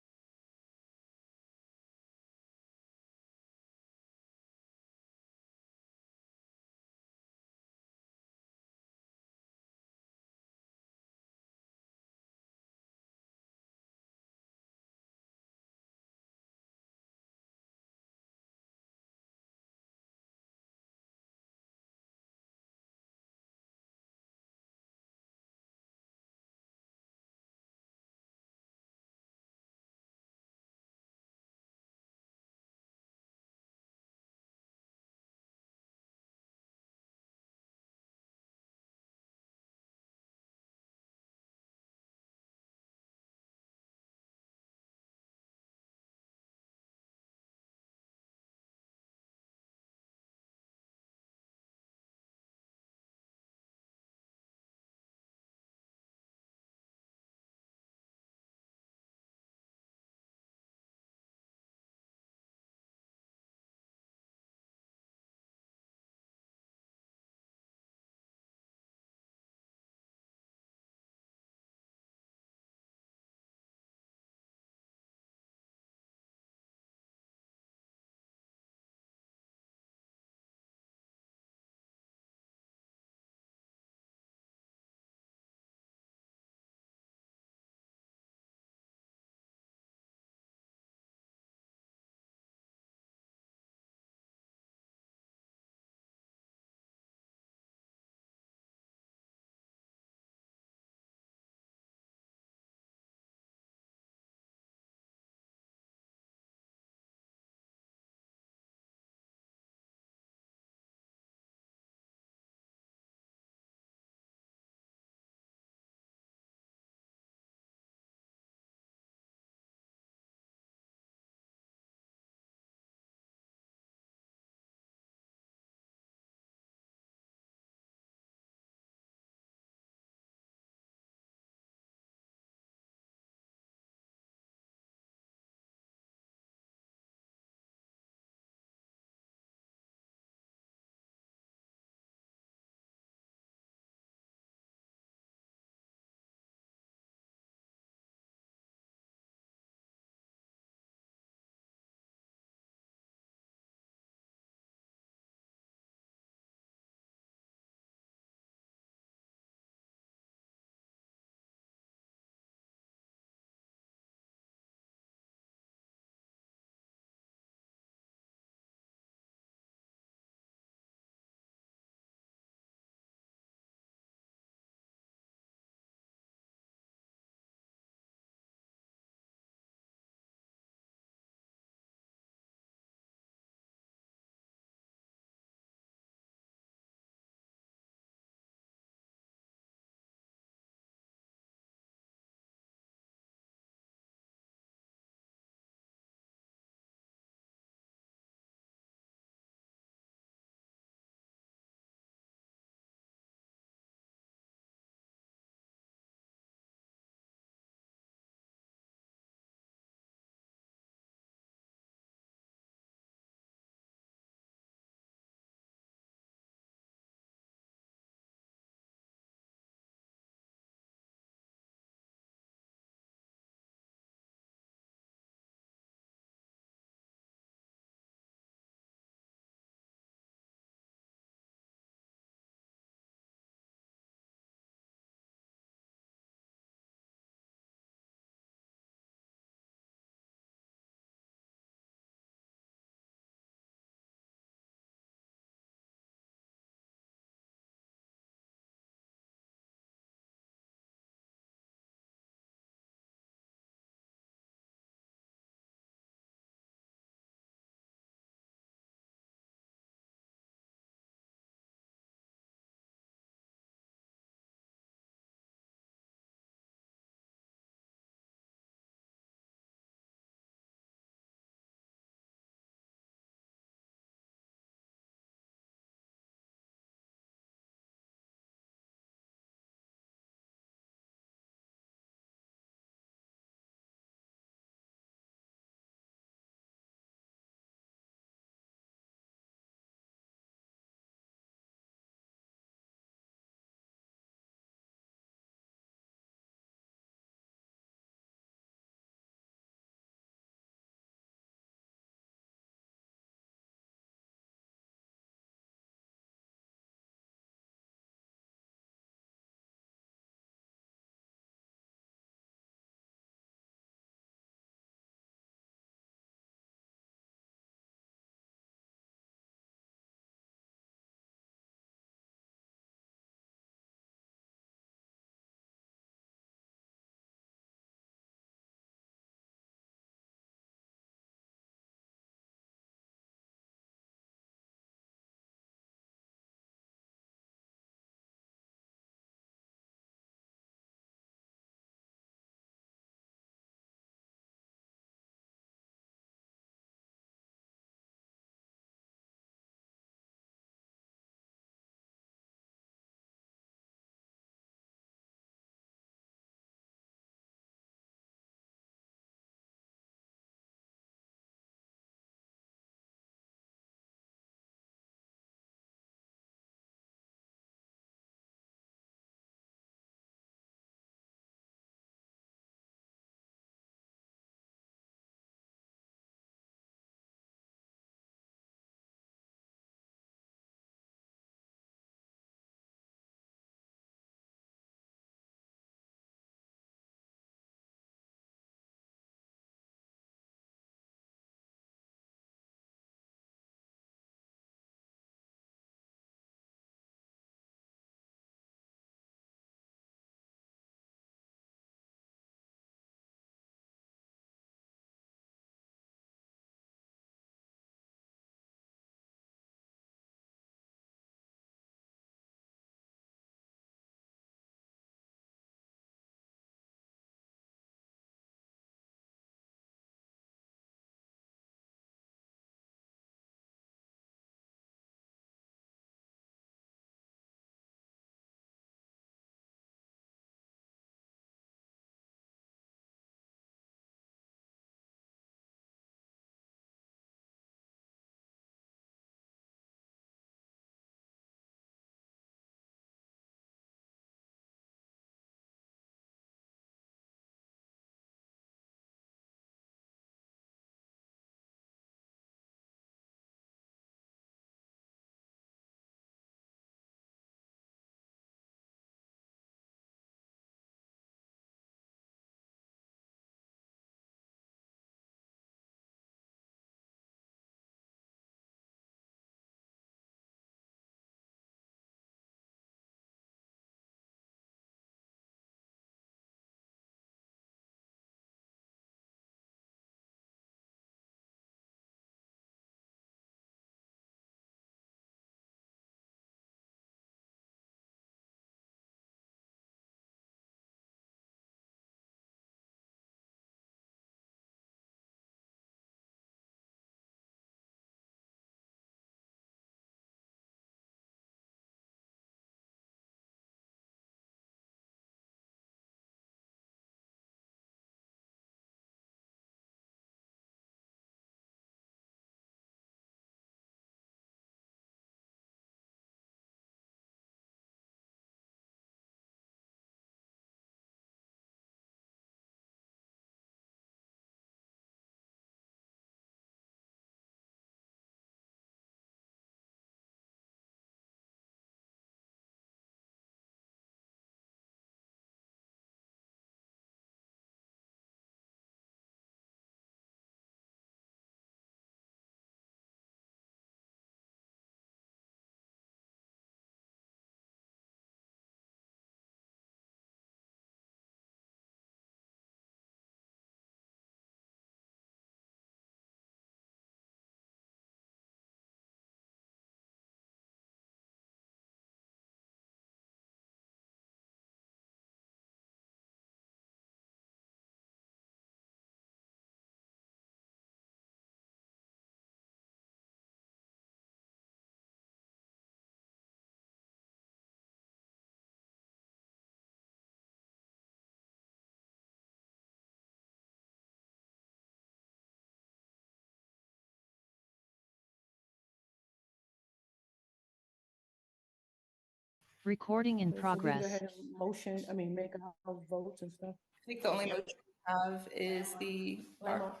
Recording in So we can go progress. ahead and motion, I mean, make our votes and stuff. I think the only motion we have is the ARC.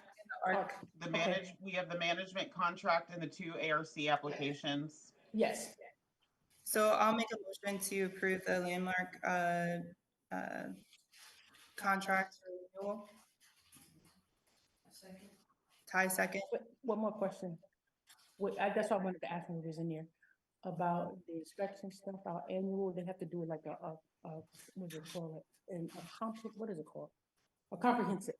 We have the management contract and the 2 ARC applications. Yes. So I'll make a motion to approve the landmark contract renewal. Ty second. One more question. That's what I wanted to ask when it was in there about the inspection stuff, our annual, they have to do like what do you call it? And what is it called? A comprehensive.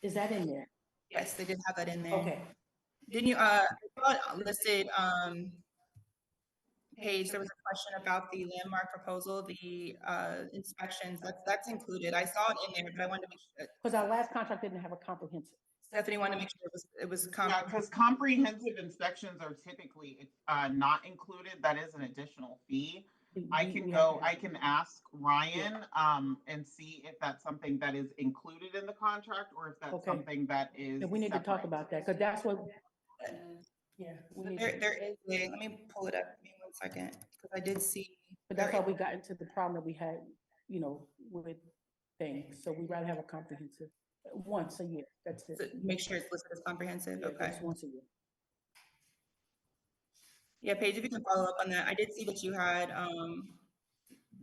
Is that in there? Yes, they did have that in there. Okay. Didn't you, listed, page, there was a question about the landmark proposal, the inspections, that's included. I saw it in there, but I wanted to make sure. Because our last contract didn't have a comprehensive. Stephanie wanted to make sure it was. Yeah, because comprehensive inspections are typically not included. That is an additional fee. I can ask Ryan and see if that's something that is included in the contract or if that's something that is And we need to talk about that because that's what. Yeah. There is let me pull it up. Give me 1 second, because I did see. But that's how we got into the problem that we had, with things. So we rather have a comprehensive once a year. That's it. So make sure it's listed as comprehensive. Yeah, Okay. just once a year. Yeah, Paige, if you can follow up on that. I did see that you had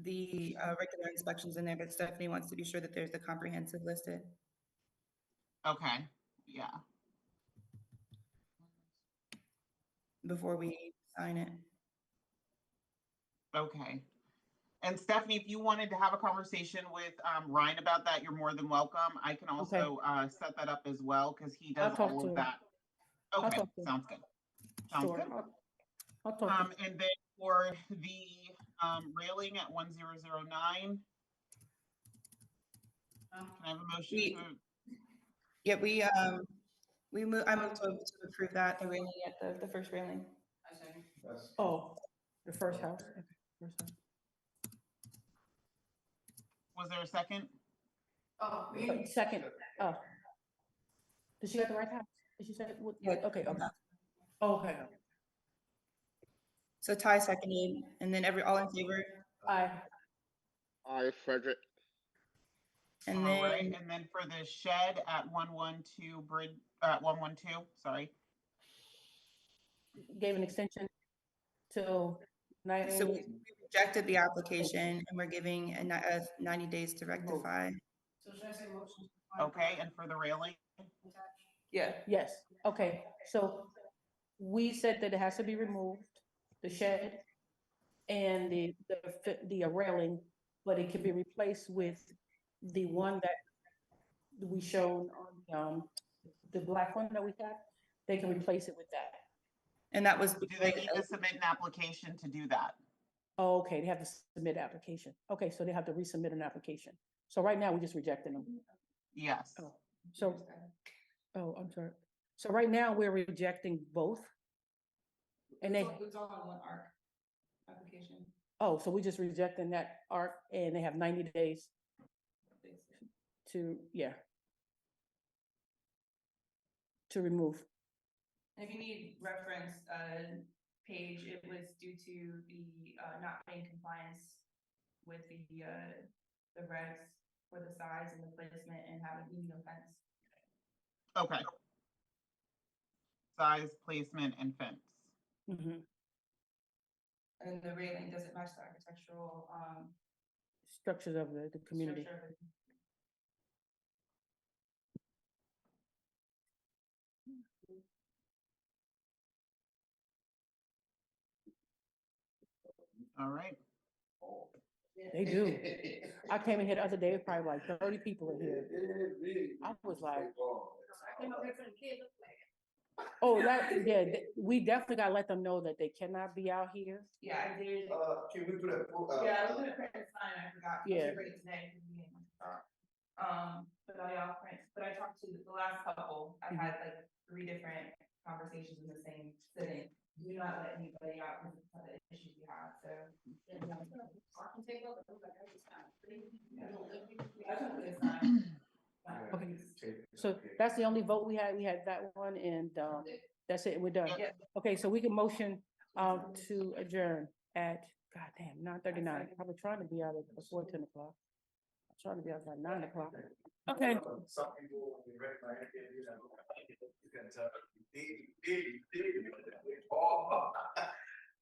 the regular inspections in there, but Stephanie wants to be sure that there's the comprehensive listed. Okay. Yeah. Before we sign it. Okay. And Stephanie, if you wanted to have a conversation with Ryan about that, you're more than welcome. I can also set that up as well because he does all of that. Okay, sounds good. Sounds good. I'll talk and then for the railing at 1009, can I have a motion to? Yeah, I moved to approve that, the railing at the first railing. Oh, the first house. Okay, first house. Was there a second? Second. Oh. Did she get the right house? Did she say it? Okay. Okay. So Ty seconded, and then all in favor? Aye. Aye, Frederick. And then, and then for the shed at 112, sorry. Gave an extension till 90. So we rejected the application and we're giving a 90 days to rectify. So should I say motion? Okay, and for the railing? Yeah. Yes. Okay. So we said that it has to be removed, the shed and the railing, but it can be replaced with the one that we showed on the black one that we have. They can replace it with that. And that was. Do they need to submit an application to do that? Oh, okay, they have to submit an application. Okay, so they have to resubmit an application. So right now we're just rejecting them. Yes. I'm sorry. So right now we're rejecting both. And It's all on one ARC application. Oh, so we're just rejecting that ARC and they have 90 days to remove. If you need reference page, it was due to the not being compliance with the regs for the size and the placement and having no fence. Okay. Size, placement, and fence. Mm-hmm. And the railing doesn't match the architectural structures of the community. All right. They do. I came in here the other day, probably like 30 people in here. I was like, we definitely gotta let them know that they cannot be out here. Yeah, I did. Can we do that? Yeah, I was gonna print the sign, I forgot. Yeah. I should bring it today. But I talked to the last couple, I had like 3 different conversations in the same sitting. Do not let anybody out because of the issues you have, so. Okay. So that's the only vote we had. We had that one and that's it. We're done. Okay, so we can motion to adjourn at God damn, 9:39. I was trying to be out at before 10 o'clock. I'm trying to be out by 9 o'clock. Okay. Some people, when they recognize it, you can tell.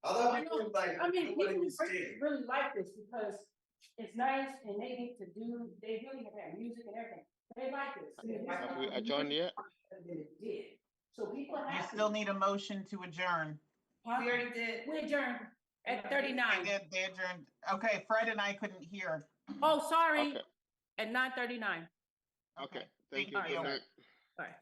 Other people like. I mean, nobody people can stand. really like this because it's nice and they get to do, they really have music and everything. They like this. I mean, Have we adjourned yet? It did. So people are You happy. still need a motion to adjourn. Huh? We already did. We adjourned at 39. They adjourned. Okay, Fred and I couldn't hear. Oh, sorry. Okay. At 9:39. Okay, thank you. Thank Good you. night. All right.